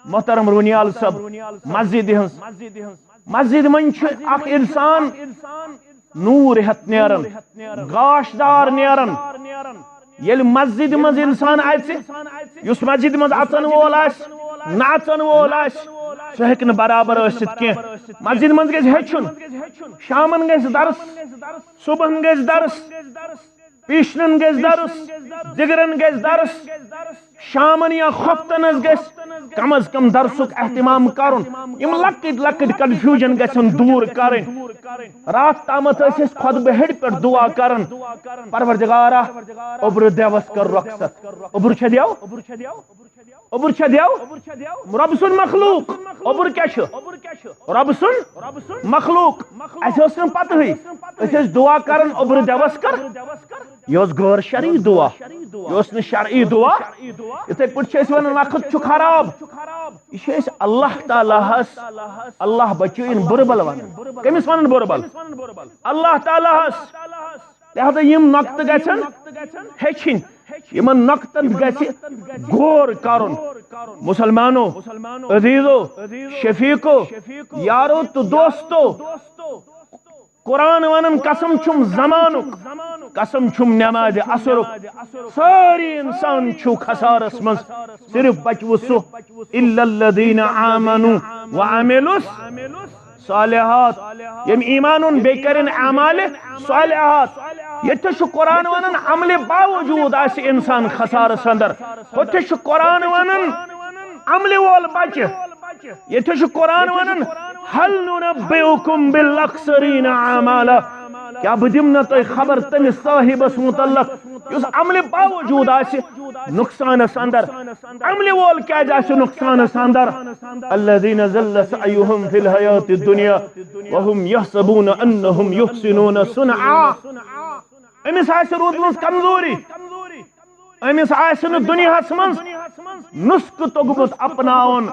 محترم رونیال صٲب مسجد ہٕنٛز مسجد منٛز چھُ اکھ انسان نوٗر ہٮ۪تھ نیران گاش دار نیران ییٚلہِ مسجد منٛز انسان اژِ یُس مسجد منٛز اژن وول آسہِ ناچن وول آسہِ سُہ ہیٚکہِ نہٕ برابر ٲسِتھ کینٛہہ مسجد منٛز گژھِ ہیٚچھُن شامن گژھِ درس صبحن گژھِ درس پیشنن گژھِ درس دگرن گژھِ درس شامن یا خفتن گژھِ کم از کم درسک اہتمام کرن یم لکٹ لکٹ کنفیوژن گژھن دور کرن رات تامت ٲسۍ خطبہ ہیٚرِ پٮ۪ٹھ دعا کرن پروردگارا اوبر دیوس کر رخصت اوبر چھا دیو اوبر چھا دیو رب سن مخلوق اوبر کیا چھ رب سن مخلوق اسہ ٲس نہٕ پتہٕے أسۍ ٲسۍ دعا کرن اوبر دیوس کر یہ غیر شرعی دعا یہ نہ شرعی دعا اتھے پٲٹھۍ چھِ أسۍ ونان وقت چھُ خراب یہ چھِ أسۍ اللہ تعالیٰ ہس اللہ بچٲیِن بُربل ونان کٔمِس ونان بُربل اللہ تعالیٰ ہس لہذا یم نۄقطہٕ گژھن ہیٚچھِنۍ یمن نۄقطن گژھِ غور کرُن مسلمانو عزیزو شفیقو یارو تو دوستو قرآن ونان قسم چھم زمانک قسم چھم نماز عصرک ساری انسان چھو خسارس مز صرف بچو سو الا الذین آمنوا وعملوا صالحات یم ایمانون بیکرن اعمال صالحات یہ قرآن ونان عمل باوجود آس انسان خسارس اندر ہوتھے قرآن ونان عمل وول بچہ یہ قرآن ونان هل ننبئكم بالاخسرین اعمالا کیا بدمنا تو خبر تمس صاحبس متعلق اس عمل باوجود آس نقصانس اندر عمل وول کیا آس نقصانس اندر الذين ضل سعيهم في الحياة الدنيا وهم يحسبون انهم يحسنون صنعا امس آس روٗدمٕژ کمزوری امس آسہِ نہٕ دُنیاہس منٛز نسخہٕ توٚگمُت اپناوُن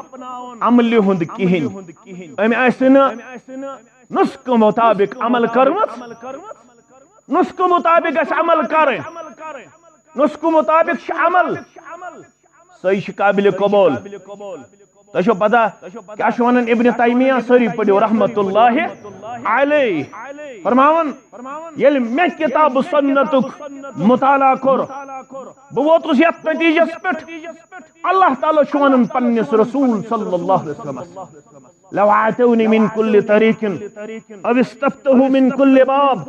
عملہِ ہُنٛد کِہیٖنۍ أمۍ آسہِ نہٕ نسخہٕ مطابق عمل کٔرمٕژ نسخہٕ مطابق گژھِ عمل کرٕنۍ نسخہٕ مطابق چھُ عمل سۄے چھِ قابلِ قبوٗل تۄہہِ چھو پتہ کیٛاہ چھُ ونان ابن تیمیہ سٲری پٔرِو رحمت اللہ علیہ فرماوان ییٚلہِ مےٚ کتاب سنتُک مطالعہ کوٚر بہٕ ووتُس یتھ نتیجس پٮ۪ٹھ اللہ تعالیٰ چھُ ونان پننِس رسول صلی اللہ علیہ وسلمس لو آتوني من كل طريق او استفتحوا من كل باب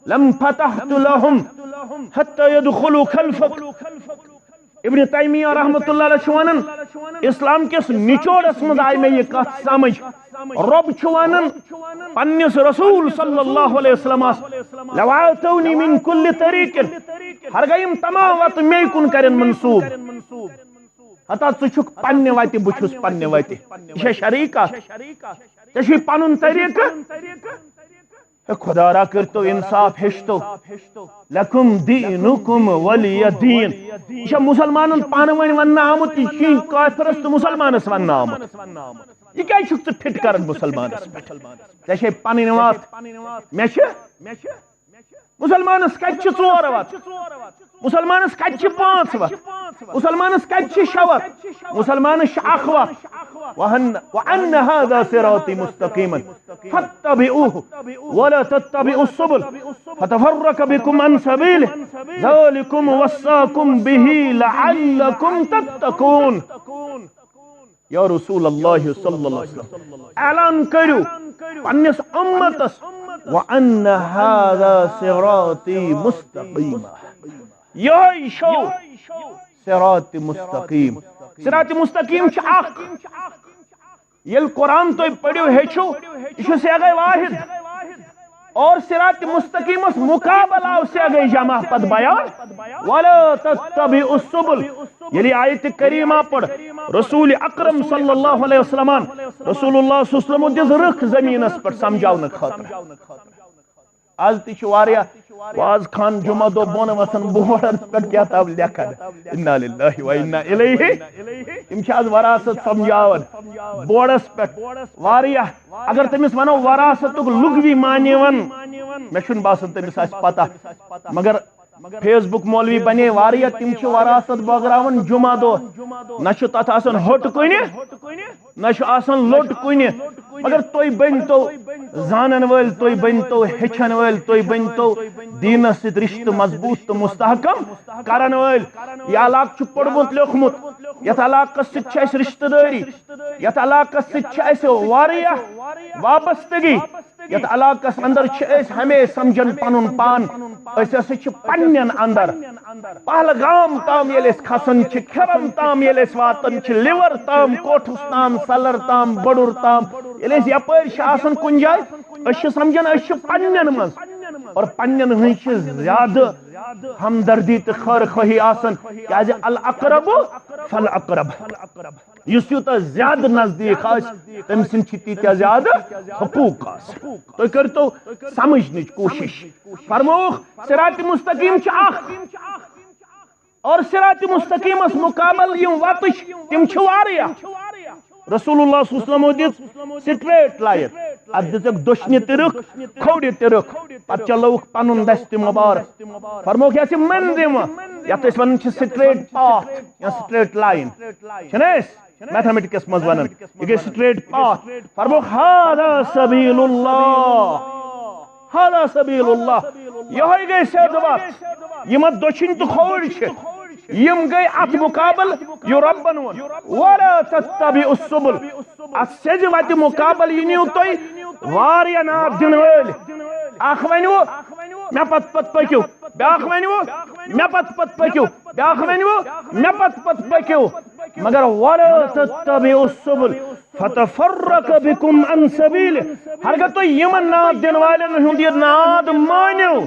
لم فتحت لهم حتى يدخلوا خلفك ابن تیمیہ رحمت اللہ علیہ ونان اسلام کس نچوڑس مز آئی میں یہ کت سمجھ رب ونان پنس رسول صلی اللہ علیہ وسلم لو آتوني من كل طريق ہرگاہ تمام وت مے کن کرن منسوب ہتا ژٕ پنہ وتہِ بہٕ چھُس پنہ وتہِ یہ شرعی کتھ ژےٚ پنن طریقہ خدا را کرتو انصاف ہشتو لکم دینکم ولی دین یہ مسلمانن پانہ ون ون آمت یہ کافرس تو مسلمانس ون آمت یہ کیا چھُکھ ژٕ فٹ کران مسلمانس پہ ژےٚ پنٕنۍ وتھ مسلمانس کچھ 4 وقت مسلمانس کچھ 5 وقت مسلمانس کچھ 6 وقت مسلمانس 1 وقت وأن هذا صراطي مستقيما فاتبعوه ولا تتبعوا السبل فتفرق بكم عن سبيله ذلكم وصاكم به لعلكم تتقون یا رسول اللہ صلی اللہ علیہ وسلم اعلان کرو پنس امتس وَأَنَّ هَذَا صِرَاطِي مُسْتَقِيمًا یہ شو صراط مستقیم صراط مستقیم اخ یل قرآن تو پڑھو ہیچو یہ سیغ واحد اور صراط مستقیم مقابلہ سیغ جمع پد بیان وَلَا تَتَّبِعُوا السُّبُلَ یلی آیت کریمہ پڑھ رسول اکرم صلی اللہ علیہ وسلم رسول اللہ صلی اللہ علیہ وسلم دز رخ زمین اس پر سمجھاؤن خاطر آج تیچ واریا واز خان جمعہ دو بون وسن بورن پر کیا تاب لیکن انا للہ و انا الیہ امشاز وراثت سمجھاون بورس پر واریا اگر تمس ونو وراثت لغوی معنی ون میں چھن باسن تمس اس پتہ مگر فیس بک مولوی بنے واریا تم چھ وراثت بغراون جمعہ دو نہ تت آسن ہوٹ کن نہ آسن لوٹ کن مگر توئی بن تو زانن ول توئی بن تو ہچن ول توئی بن تو دینس ست رشتہ مضبوط تو مستحکم کرن ول یہ علاقہ چھ پڑھمت لیکھمت یتھ علاقہ ست چھ رشتہ داری یتھ علاقہ ست چھ واریا وابستگی یتھ علاقہ اندر ہمیں سمجھن پنن پان پنن اندر پہلگام تام یل کھسن کھرم تام یل واتن لیور تام کوٹھس تام سلر تام بڑور تام یل یپر آسان کن جائے سمجھن پنن من اور پنن ہن زیادہ ہمدردی تو خیر خواہی آسن کیازِ الاقرب فالاقرب یس یوتہ زیادہ نزدیک آس تم سن تیتیا زیادہ حقوق آس تو کرتو سمجھنچ کوشش فرموخ صراط مستقیم اخ اور صراط مستقیم اس مقابل یم واتش تم چھ واریا رسول اللہ صلی اللہ علیہ وسلم دیت سٹریٹ لائن اد دزک دشنی ترک کھوڑی ترک پت چلوک پنن دست مبارک فرموک یہ من دم یت اس ون سٹریٹ پاتھ یا سٹریٹ لائن چھنس میتھمیٹکس مز ونن یہ سٹریٹ پاتھ فرموک ھذا سبیل اللہ ھذا سبیل اللہ یہ گئی سیدھ بات یم دشن تو کھوڑ چھ یم گئی ات مقابل یو ربن ون ولا تتبعوا السبل ات سج وت مقابل ینیو توی واریا ناب دن ول اخ ونیو مے پت پکیو بیاخ ونیو مے پت پکیو بیاخ ونیو مے پت پکیو مگر ولا تتبعوا السبل فتفرق بكم عن سبيله ہرگہ تو یمن ناب دن والن ہند یہ ناد مانیو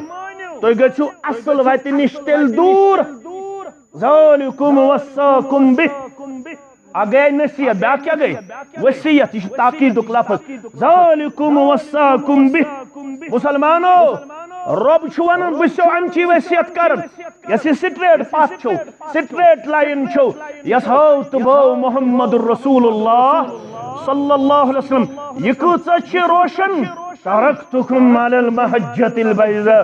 تو گچو اصل وت نش تیل دور ذالکم وصاکم بہ اگے نصیحت بیا کیا گئی وصیت یہ تاکید لفظ ذالکم وصاکم بہ مسلمانو رب چھو ونن بسو امچی وصیت کرن یس سٹریٹ پاتھ چھو سٹریٹ لائن چھو یس ہو تو بو محمد رسول اللہ صلی اللہ علیہ وسلم یہ کۭژاہ چھ روشن ترکتکم علی المحجۃ البیضاء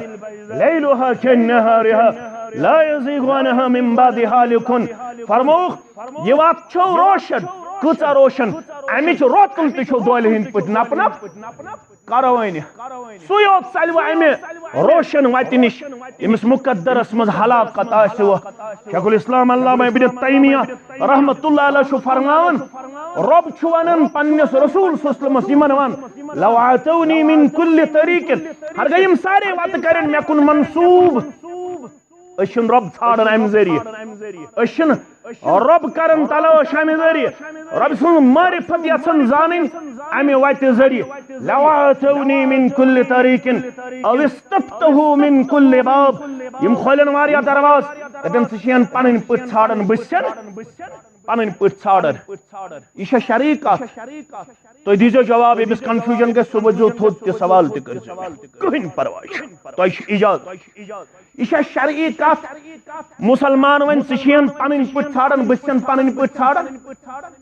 لیلها كنهارها لا يزيغ عنها من بعد هالك فرموخ یہ وات چھو روشن کۭژاہ روشن امچ روتل تہ چھو دولہ ہند پٹ نپ نپ کرو وین سُے یوت ژلوٕ امہِ روشن وتہِ نش ییٚمِس مقدرس منٛز ہلاکت آسہِ شیخ الاسلام علامہ ابن تیمیہ رحمۃ اللہ علیہ چھُ فرماوان رب چھُ ونان پننس رسول صلی اللہ علیہ وسلمس یمن ون لو آتونی من کل طریق ہرگاہ یم سارے وتہٕ کرن مےٚ کُن منصوب اشن رب ژھانڈن امہِ ذریعہ اشن رب کرن تلاش امہِ ذریعہ رب سن معرفت یژھن زانن امہِ وتہِ ذریعہ لو آتونی من کل طریق او استفتحوا من کل باب یم کھولن واریاہ درواز دپن ژٕ چھین پنٕنۍ پٔٹھۍ ژھانڈن بٔسن پنٕنۍ پٔٹھۍ ژھانڈن یہ چھا شریک کتھ تُہۍ دیٖزیو جواب ییٚمِس کنفیوجن گژھِ سُہ ؤتھۍزیو تھوٚد تہِ سوال تہِ کٔرۍزیو کٕہٕنۍ پرواے چھُنہٕ تۄہہِ چھُ اجازت یہ چھا شرعی کتھ مسلمان ون ژٕ چھین پنٕنۍ پٔٹھۍ ژھانڈن بہٕ چھسن پنٕنۍ پٔٹھۍ ژھانڈن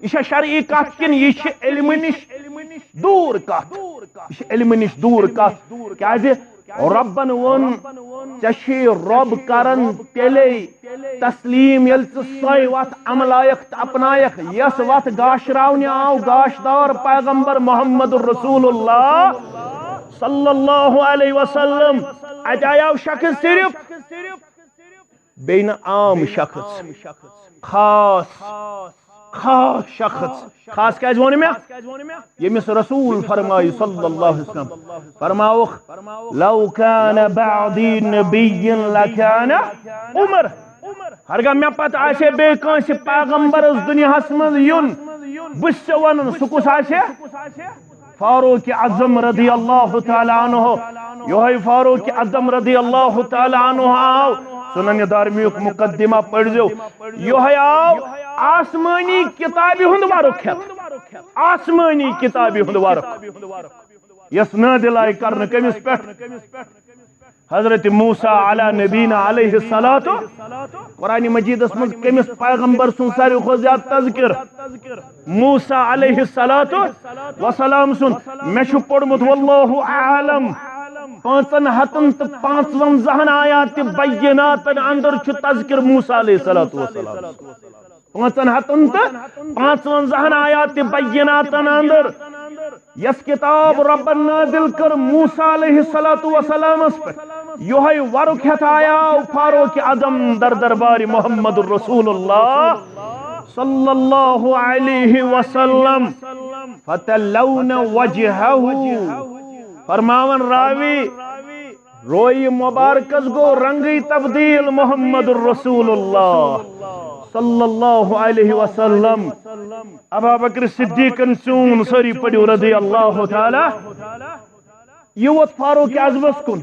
یہ چھا شرعی کتھ کِنہٕ یہ چھِ علمہٕ نش دوٗر کتھ یہ چھِ علمہٕ نش دوٗر کتھ کیازِ ربن ون چشی رب کرن تیلے تسلیم یل سوئی وات عملائک اپنائک یس وات گاشراونی آو گاشدار پیغمبر محمد رسول اللہ صلی اللہ علیہ وسلم اجایو شخص صرف بین عام شخص خاص شخص خاص کیا ون میں یمس رسول فرمائی صلی اللہ علیہ وسلم فرماوخ لو کان بعدی نبی لکان عمر ہرگاہ میں پتہ آسے بے کانسی پیغمبر اس دنیا من یون بس ون سکس آسے فاروق اعظم رضی اللہ تعالی عنہ یہ فاروق اعظم رضی اللہ تعالی عنہ آو سنن دارمیک مقدمہ پڑھ جو یہ آو آسمانی کتابی ہند وارک آسمانی کتابی ہند وارک یس نادل آئی کرن کمس پیٹھ حضرت موسیٰ علی نبینا علیہ الصلاۃ قرآن مجید اسمت کمس پیغمبر سن ساری خود زیاد تذکر موسیٰ علیہ الصلاۃ وسلام سن میں چھو پڑھمت واللہ اعلم 555 آیات بینات اندر چھو تذکر موسیٰ علیہ الصلاۃ 555 آیات بینات اندر یس کتاب رب نازل کر موسیٰ علیہ السلام اس پر یہ ورک ہت آیا فاروق اعظم در دربار محمد رسول اللہ صلی اللہ علیہ وسلم فتلون وجہہ فرماون راوی روئی مبارکس گو رنگی تبدیل محمد رسول اللہ صلی اللہ علیہ وسلم ابا بکر صدیق سون سری پڑھو رضی اللہ تعالی یوت فاروق اعظم کن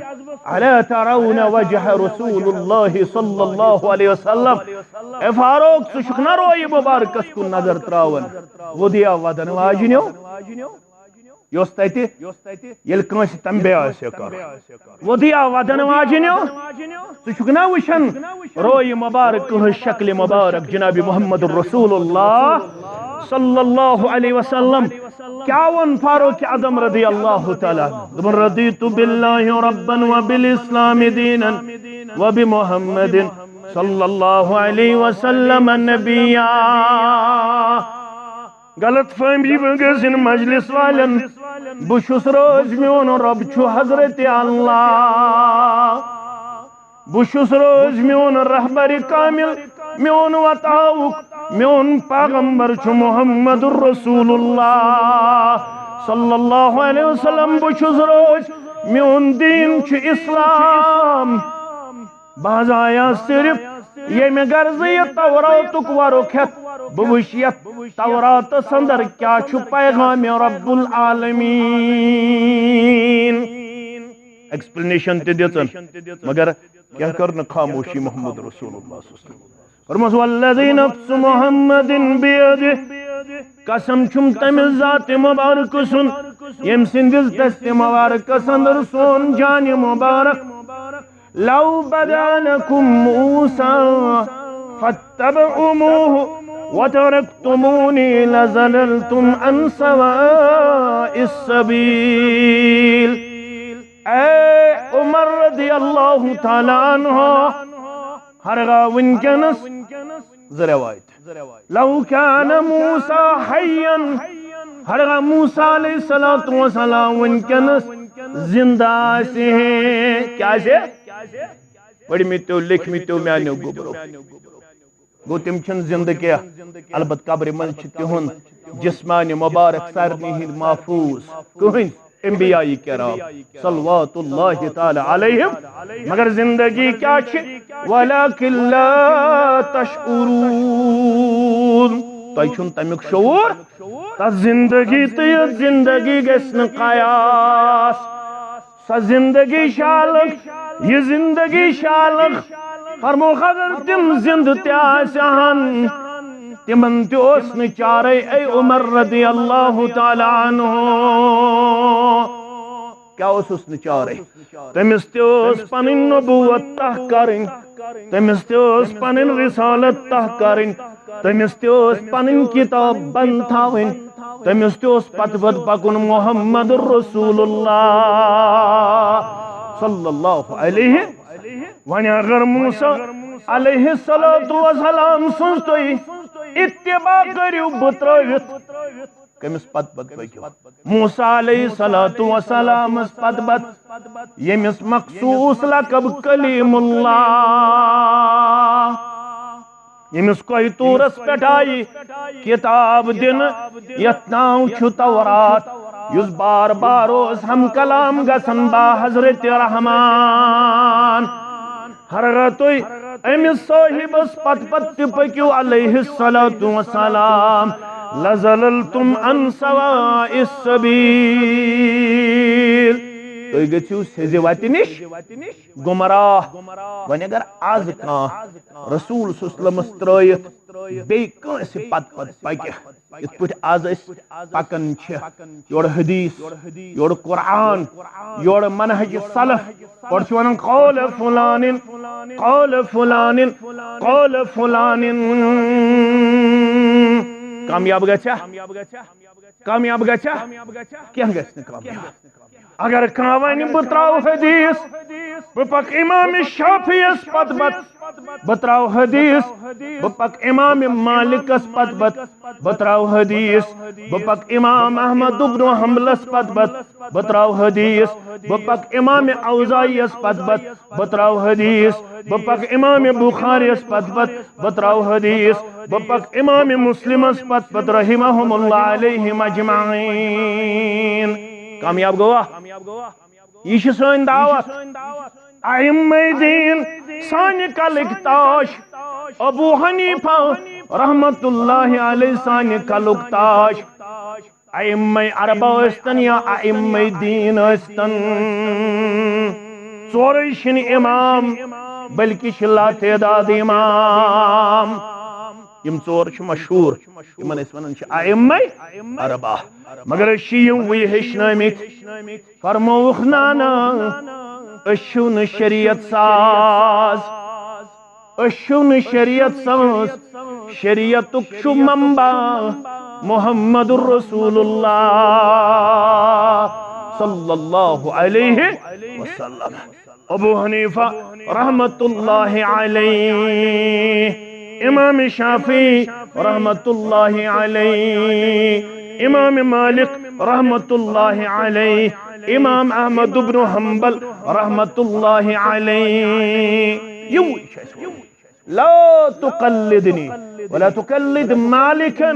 الا ترون وجہ رسول اللہ صلی اللہ علیہ وسلم اے فاروق تو شکنا روئی مبارکس کن نظر تراون وہ دیا ودن واجنیو یل کنس تنبے آسے کر وہ دیا ودن واجنیو تو شکنا وشن روئی مبارک شکل مبارک جناب محمد رسول اللہ صلی اللہ علیہ وسلم کیا ون فاروق اعظم رضی اللہ تعالی رضیت باللہ ربا وبالاسلام دینا وبمحمد صلی اللہ علیہ وسلم نبیا غلط فہمی بگزن مجلس والن بشس روز میون رب چھو حضرت اللہ بشس روز میون رہبر کامل میون وطاوک میون پیغمبر چھو محمد رسول اللہ صلی اللہ علیہ وسلم بشس روز میون دین چھو اسلام بعض آیا صرف یہ میں غرضی توراتک ورکھت بوشیت تورات سندر کیا چھو پیغام رب العالمین ایکسپلینیشن تی دیتن مگر کیا کرنا خاموشی محمد رسول اللہ صلی اللہ علیہ وسلم فرمس والذی نفس محمد بیدہ قسم چھم تم ذات مبارک سن یم سندز دست مبارک سندر سون جان مبارک لو بدا لکم موسیٰ فاتبعموه وتركتموني لزللتم عن سواء السبيل اے عمر رضی اللہ تعالی عنہ ہرگا ونکنس زروایت لو كان موسیٰ حیا ہرگا موسیٰ علیہ السلام ونکنس زندہ سے کیا سے پڑھ میتو لکھ میتو میانیو گبرو گو تم چھن زندہ کیا البت قبر من تہن جسمانی مبارک سارنی ہند محفوظ کہن انبیاء کرام صلوات اللہ تعالی علیہم مگر زندگی کیا چھ ولیکن لا تشعرون تو چھن تمیک شعور تا زندگی تیت زندگی گسن قیاس سا زندگی شالک یہ زندگی شالک فرمو خضر تم زند تیاسہن تمن تیوس نچارے اے عمر رضی اللہ تعالی عنہ کیا اس نچارے تمس تیوس پنن نبوت تح کرن تمس تیوس پنن رسالت تح کرن تمس تیوس پنن کتاب بند تھاون تمس تیوس پتوت پکن محمد رسول اللہ صلی اللہ علیہ ون اگر موسیٰ علیہ السلام سنز توئی اتباع کریو بترویت کمس پت پکیو موسیٰ علیہ السلام پت یمس مخصوص لقب کلیم اللہ یمس کوئی تورس پٹائی کتاب دن یت ناو چھو تورات یس بار بار اس ہم کلام گسن با حضرت رحمان حرغتوی امس صاحبس پت پت پکیو علیہ السلام لزللتم عن سواء السبیل تو گھو سیزِ وتہِ نش گمراہ ون اگر آز کان رسول صلی اللہ علیہ وسلم ترٲیِتھ بیٚیہِ کٲنٛسہِ پتہٕ پتہٕ پکہِ یِتھ پٲٹھۍ آز أسۍ پکان چھِ یورٕ حدیث یورٕ قرآن یورٕ منہج سلف اورٕ چھِ ونان قول فلان قول فلان قول فلان کامیاب گژھیا کامیاب گژھیا کینٛہہ گژھِ نہٕ کامیاب اگر کانٛہہ ونہِ بہٕ تراو حدیث بہٕ پکہٕ امام شافعیس پتہٕ بہٕ تراو حدیث بہٕ پکہٕ امام مالکس پتہٕ بہٕ تراو حدیث بہٕ پکہٕ امام احمد بن حنبلس پتہٕ بہٕ تراو حدیث بہٕ پکہٕ امام اوزاعیس پتہٕ بہٕ تراو حدیث بہٕ پکہٕ امام بخاریس پتہٕ بہٕ تراو حدیث بہٕ پکہٕ امام مسلمس پتہٕ رحمہم اللہ علیہم اجمعین کامیاب گوا یہ سن دعوت ائمہ دین سانہ کلک تاج ابو حنیفہ رحمت اللہ علیہ سانہ کلک تاج ائمہ اربع ٲسۍتن یا ائمہ دین ٲسۍتن ژورے چھِنہٕ امام بلکہ چھ لا تعداد امام یم ژور چھ مشہور یمن أسۍ ونان چھِ ائمہ اربع مگر أسۍ چھِ یِموٕے ہیٚچھنٲمٕتۍ فرمووُکھ نانا أسۍ چھِو نہٕ شریعت ساز أسۍ چھِو نہٕ شریعت ساز شریعتُک چھُ منبع محمد رسول اللہ صلی اللہ علیہ وسلم ابو حنیفہ رحمت اللہ علیہ امام شافعی رحمت اللہ علیہ امام مالک رحمت اللہ علیہ امام احمد بن حنبل رحمت اللہ علیہ لا تقلدنی ولا تقلد مالکا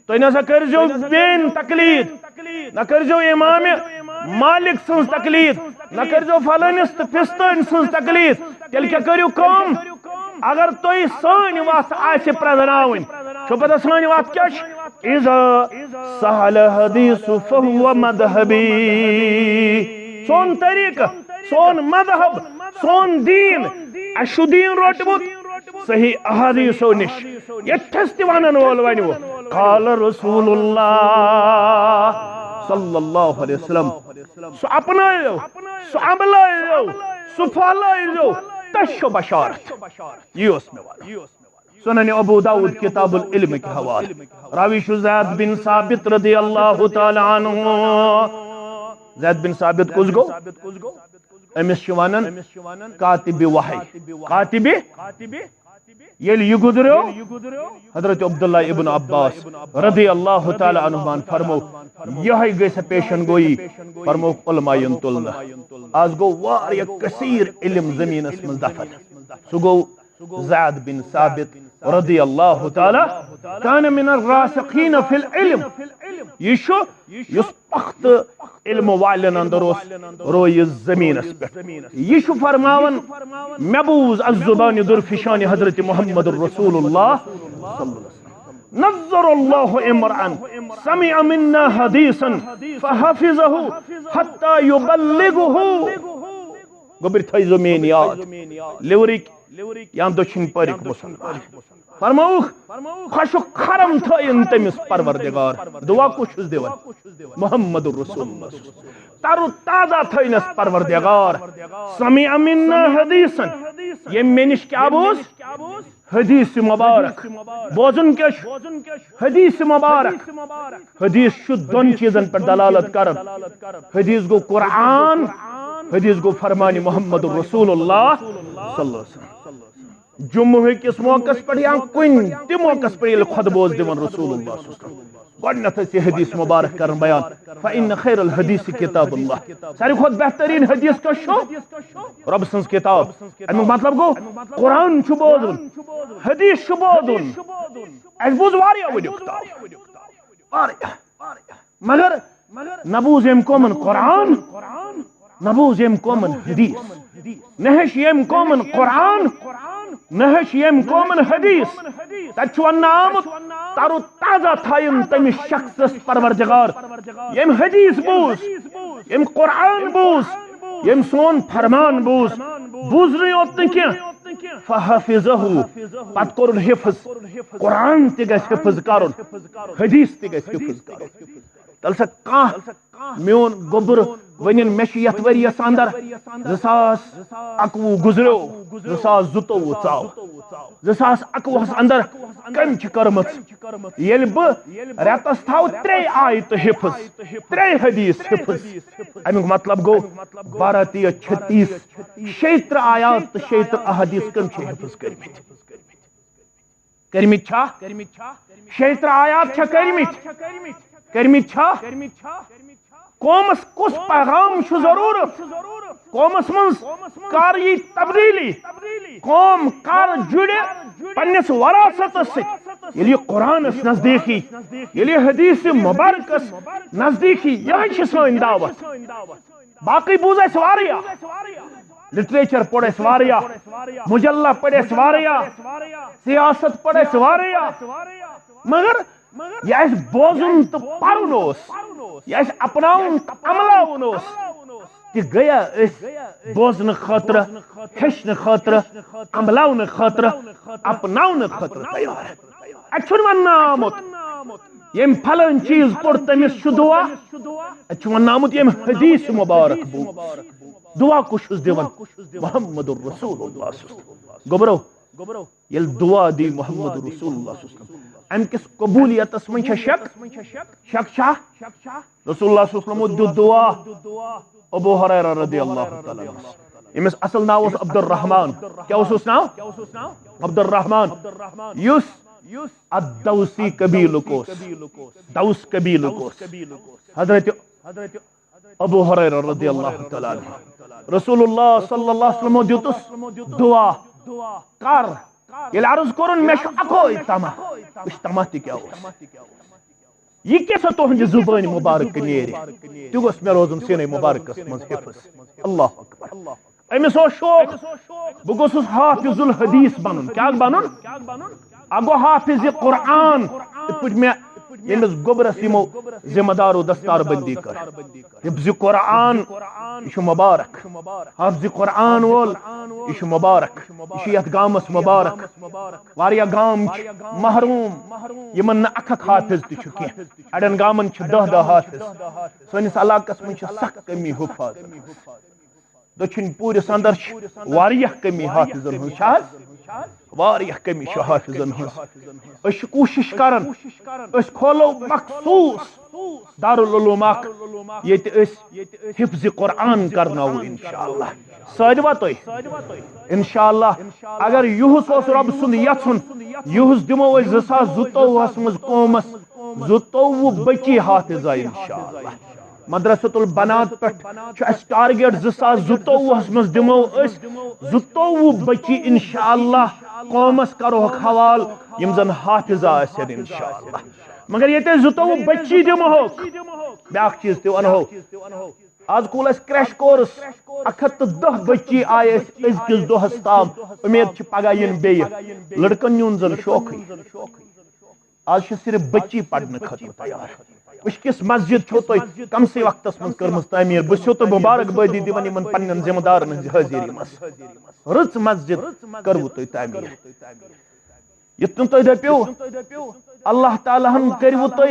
تو نسا کرزو بین تقلید نہ کرزو امام مالک سنز تقلید نہ کرزو فلانس تو پستان سنز تقلید تیل کیا کریو کام اگر توی سانی وقت آسی پرزناوین چھو پتہ سانی وقت کیا اذا سہل حدیث فہو مذہبی سون طریقہ سون مذہب سون دین اشو دین روٹمت صحیح احادیثو نش یتھس تیوانن وول ونیو قال رسول اللہ صلی اللہ علیہ وسلم سو اپنائیو سو عملائیو سو پھالائیو تشو بشارت یہ اس میں والا سنن ابو داود کتاب العلم کے حوالے راوی شو زید بن ثابت رضی اللہ تعالی عنہ زید بن ثابت کس گو امس شوانن کاتب وحی کاتب یل یہ گزرو حضرت عبداللہ ابن عباس رضی اللہ تعالی عنہمان فرمو یہ گئی سے پیشن گوئی فرمو علماء تلنا آج گو واریا کثیر علم زمین اسم دفن سو گو زید بن ثابت رضی اللہ تعالی کان من الراسخین فی العلم یہ شو یس پخت علم والن اندر روی زمین اس پر یہ شو فرماون مبوز الزبان درفشان حضرت محمد رسول اللہ صلی اللہ علیہ وسلم نظر اللہ امران سمع منا حدیثا فحفظه حتی یبلغه گبر تھائی زمین یاد لیورک یا دچھن پرک مسلمان فرموخ خوش خرم تھائن تمس پروردگار دعا کچھ دیوان محمد رسول اللہ تارو تازہ تھائنس پروردگار سمع منا حدیثا یہ منش کیا بوز حدیث مبارک بوزن کش حدیث مبارک حدیث شو دون چیزن پر دلالت کرن حدیث گو قرآن حدیث گو فرمان محمد رسول اللہ صلی اللہ علیہ وسلم جمعہ کس موقع پر یا کن تی موقع پر یہ خطبوز دیون رسول اللہ صلی اللہ علیہ وسلم گوڑنت ہے حدیث مبارک کرن بیان فَإِنَّ خَيْرَ الْحَدِيثِ کتاب اللہ ساری خود بہترین حدیث کا شو رب سنس کتاب امیک مطلب گو قرآن چھو بودن حدیث چھو بودن ایس بوز واریا ویڈیو کتاب واریا مگر نبوز یم کومن قرآن نبوز یم کومن حدیث نہش یم کومن قرآن نہش یم کومن حدیث تچو آمت تارو تازہ تھائن تمس شخص پروردگار یم حدیث بوز یم قرآن بوز یم سون فرمان بوز بوزنی اوت کی فحفظہ پت کورن حفظ قرآن تی گژھِ حفظ کرن حدیث تی گژھِ حفظ کرن تل سا کان میون گوبر ونن مش یت وریس اندر 2021 گزرو 2022 ژاو 2021 اندر کم چھ کرمت یل ب رتس تھاو 3 آیت حفظ 3 حدیث حفظ امیک مطلب گو 12 36 76 آیات 76 احادیث کم چھ حفظ کرمت چھا 76 آیات چھا کرمت چھا قومس کس پیغام چھ ضرورت قومس منز کر یہ تبدیلی قوم کر جڑے پنس وراثت ست یہ قرآنس نزدیکی یہ حدیث مبارکس نزدیکی یہ سن دعوت باقی بوز اس واریا لٹریچر پڑھ اس واریا مجلہ پڑھ اس واریا سیاست پڑھ اس واریا مگر یہ اس بوزن تو پرن یہ اس اپناؤن تو عملاؤن کہ گیا اس بوزن خاطر ہشن خاطر عملاؤن خاطر اپناؤن خاطر تیار ہے اچھن من آمت یم پھلن چیز پور تمس دعا اچھن آمت یم حدیث مبارک بو دعا کشس دیون محمد الرسول اللہ صلی اللہ علیہ وسلم گبرو یل دعا دی محمد رسول اللہ صلی اللہ علیہ وسلم ام کس قبولیت من شک شاہ رسول اللہ صلی اللہ علیہ وسلم دعا ابو ہریرہ رضی اللہ تعالی عنہ امس اصل ناو عبد الرحمن کیا اس ناو عبد الرحمن یس الدوسی قبیل کوس دوس قبیل کوس حضرت ابو ہریرہ رضی اللہ تعالی عنہ رسول اللہ صلی اللہ علیہ وسلم دیتس دعا کر یہ عرض کرن میں اکو تما اس تما تی کیا یہ کیسا تہنج زبان مبارک نیری تو گوس میں روزن سینہ مبارک من حفظ اللہ اکبر امس شوق بہ گوسس حافظ الحدیث بنن کیا بنن اگو حافظ قرآن پٹ میں یمس گوبرس یمو ذمہ دارو دستار بندی کر حفظ قرآن یہ مبارک حافظ قرآن وول یہ مبارک یہ یت گامس مبارک واریا گام محروم یمن اکھ حافظ تہ کی اڑن گامن 10 حافظ سنس علاقس من سخت کمی حفاظ دچن پورس اندر واریا کمی حافظن ہن شاہد واریا کمی حافظن ہن اس کوشش کرن اس کھولو مخصوص دارالعلوم اخ یت اس حفظ قرآن کرناو انشاءاللہ سادوا توy انشاءاللہ اگر یہس اس رب سند یژھن یہس دمو 2022 مز قومس 22 بچی حافظہ انشاءاللہ مدرسۃ البنات پٹ اس ٹارگیٹ 2022 مز دمو اس 22 بچی انشاءاللہ قومس کرو حوال یم زن حافظہ آسن انشاءاللہ مگر یہ 22 بچی دمو بیاکھ چیز تہ ونہو آج کول اس کریش کورس 110 بچی آئے ازکس دہس تام امید چھ پگہ ین بیہ لڑکن یون زن شوق آج صرف بچی پڑھنے خاطر تیار اس کس مسجد چھو تو کم سے وقت من کرمز تعمیر بس تو مبارک بادی دیون یمن پنن ذمہ دارن حاضری مس رچ مسجد کرو تو تعمیر یتن تو دپیو اللہ تعالی ہن کرو تو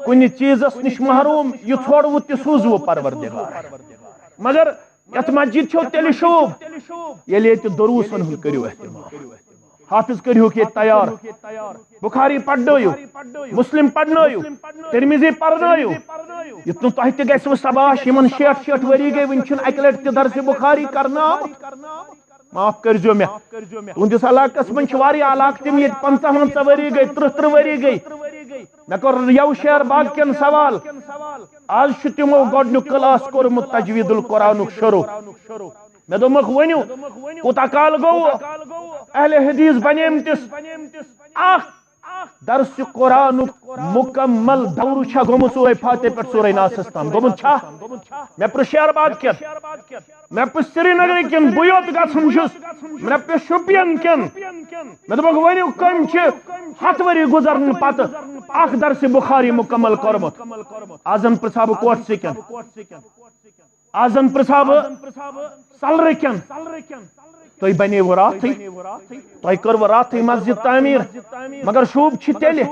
کن چیزس نش محروم یہ چھوڑو تہ سوزو پروردگار مگر یت مسجد چھو تیل شوب یلی تے دروسن ہن کرو اہتمام حافظ کریو کہ تیار بخاری پڑھنٲیِو مسلم پڑھنٲیِو ترمذی پڑھنٲیِو یُتھ نہٕ تۄہہِ تہِ گژھِوٕ سباش یِمن 60 ؤری گٔے وٕنہِ چھُنہٕ اَکہِ لٹہِ تہِ درسِ بخاری کرنہٕ آمُت معاف کٔرزیو مےٚ تُہنٛدِس علاقس منٛز چھِ واریاہ علاقہٕ تِم ییٚتہِ 50 ؤری گٔے 30 ؤری گٔے مےٚ کوٚر یو شہر باغ کٮ۪ن سوال آز چھُ تِمو گۄڈنیُک کلاس کوٚرمُت تجویٖد القرآنُک شروع مےٚ دوٚپمکھ ؤنِو کوٗتاہ کال گوٚو اہلِ حدیث بنیمتِس اکھ درس قرآنُک مکمل دورٕ چھا گوٚمُت سورہ فاتح پٮ۪ٹھ سورہ ناسَس تام گوٚمُت چھا مےٚ پرٛژھ شہر باغ کٮ۪ن مےٚ پرٛژھ سرینگرٕ کٮ۪ن بہٕ یوت گژھان چھُس مےٚ پرٛژھ شُپین کٮ۪ن مےٚ دوٚپکھ ؤنِو کٔمۍ چھِ 100 ؤری گُزرنہٕ پتہٕ اکھ درسِ بخاری مکمل کوٚرمُت آزن پرٛژھا بہٕ کوٹھسہٕ کٮ۪ن آزن پرٛژھا بہٕ سلرٕ کٮ۪ن تُہۍ بنیوٕ راتھٕے تۄہہِ کٔروٕ راتھٕے مسجد تعمیٖر مگر شوٗب چھِ تیٚلہِ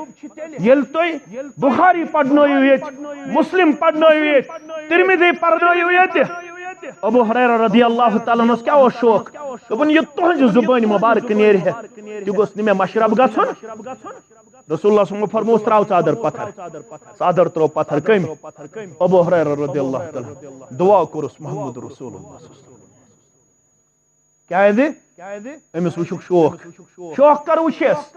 ییٚلہِ تُہۍ بخاری پرنٲیِو ییٚتہِ مسلم پرنٲیِو ییٚتہِ ترمذی پرنٲیِو ییٚتہِ ابو ہریرہ رضی اللہ تعالیٰ عنہس کیٛاہ اوس شوق دوٚپُن یہِ تُہنٛزِ زُبٲنۍ مُبارکہٕ نیرِ ہے تہِ گوٚژھ نہٕ مےٚ مشرب گژھُن رسول اللہ صلی اللہ علیہ وسلم تراو ژادر پتھر ژادر ترٛوو پتھر کٔمۍ ابو ہریرہ رضی اللہ تعالیٰ دعا کوٚرُس محمد رسول اللہ کیٛازِ أمِس وٕچھُکھ شوق کر وٕچھس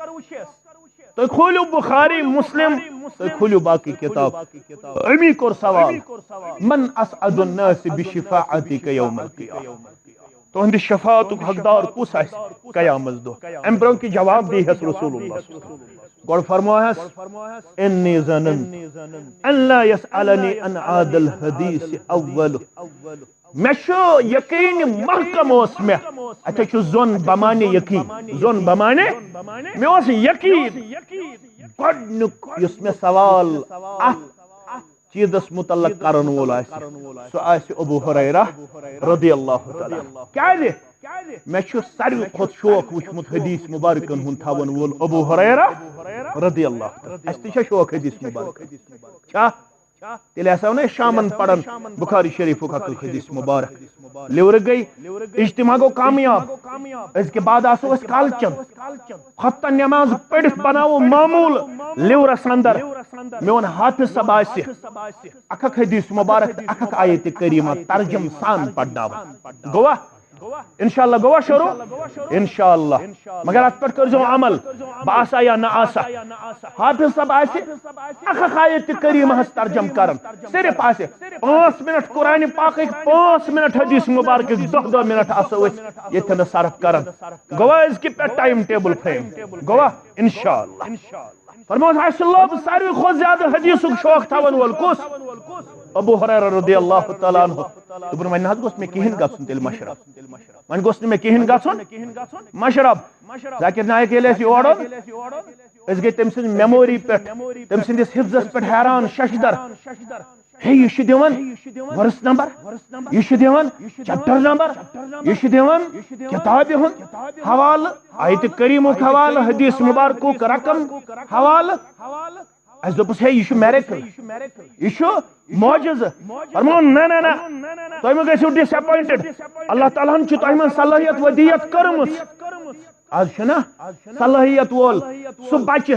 تُہۍ کھوٗلِو بخاری مسلم تُہۍ کھوٗلِو باقٕے کتاب أمی کوٚر سوال من اسعد الناس بشفاعتک یوم القیامہ تُہنٛدِ شفاعتُک حقدار کُس آسہِ قیامت دۄہ امہِ برونٛہہ کہِ جواب دیٖہس رسول اللہ گۄڈٕ فرموہس انی ظننت ان لا یسألنی عن عاد الحدیث اول مےٚ چھُ یقیٖن محکم اوس مےٚ اتھے چھُ زوٚن بمانہِ یقیٖن زوٚن بمانہِ مےٚ اوس یقیٖن گۄڈنیُک یُس مےٚ سوال اتھ چیٖزس متعلق کرن وول آسہِ سُہ آسہِ ابو ہریرہ رضی اللہ تعالیٰ کیٛازِ مےٚ چھُ ساروی کھۄتہٕ شوق وٕچھمُت حدیث مبارکن ہُنٛد تھاون وول ابو ہریرہ رضی اللہ تعالیٰ اَسہِ تہِ چھا شوق حدیث مبارک چھا تیٚلہِ ہسا ونے شامن پرن بخاری شریفُک اکھ حدیث مبارک لِورٕ گٔے اجتماع گوٚو کامیاب أزکہِ بعد آسو أسۍ کالچن خۄفتن نٮ۪ماز پٔرِتھ بناوو معموٗل لِورس اندر میون حافظ صٲب آسہِ اکھ حدیث مبارک تہٕ اکھ آیتِ کریٖمہ ترجم سان پرناوان گوٚوا انشاءاللہ گوٚوا شروع انشاءاللہ مگر اتھ پٮ۪ٹھ کٔرزیٚو عمل بہٕ آسا یا نہ آسا حافظ صٲب آسہِ اکھ آیتِ کریٖمہس ترجم کران صرف آسہِ 5 منٹ قرآنِ پاکٕکۍ 5 منٹ حدیث مبارکٕکۍ 10 منٹ آسو أسۍ ییٚتھٮ۪نس صرف کران گوٚوا أزکہِ پٮ۪ٹھ ٹایم ٹیبل فریم گوٚوا انشاءاللہ فرموس اَسہِ لوٚب ساروی کھۄتہٕ زیادٕ حدیثُک شوق تھاون وول کُس ابو ہریرہ رضی اللہ تعالیٰ عنہ دوٚپُن وۄنۍ نہ حظ گوٚژھ مےٚ کِہیٖنۍ گژھُن تیٚلہِ مشرب وۄنۍ گوٚژھ نہٕ مےٚ کِہیٖنۍ گژھُن مشرب ذاکر نایک ییٚلہِ اَسہِ یور اوٚن أسۍ گٔے تٔمۍ سٕنٛزِ میموری پٮ۪ٹھ تٔمۍ سٕنٛدِس حفظس پٮ۪ٹھ حیران ششدر ہے یہِ چھُ دِوان ورس نمبر یہِ چھُ دِوان چیپٹر نمبر یہِ چھُ دِوان کِتابہِ ہُنٛد حوالہٕ آیتِ کریٖمُک حوالہٕ حدیث مبارکُک رقم حوالہٕ اَسہِ دوٚپُس ہے یہِ چھُ میریکل یہِ چھُ معجزٕ فرمون نہ نہ نہ تُہۍ مہٕ گٔژھِو ڈِس ایپوینٹڈ اللہ تعالیٰ ہن چھُ تۄہہِ منٛز صلٲحیت ودیت کٔرمٕژ آز چھُنہ صلٲحیت وول سُہ بچہِ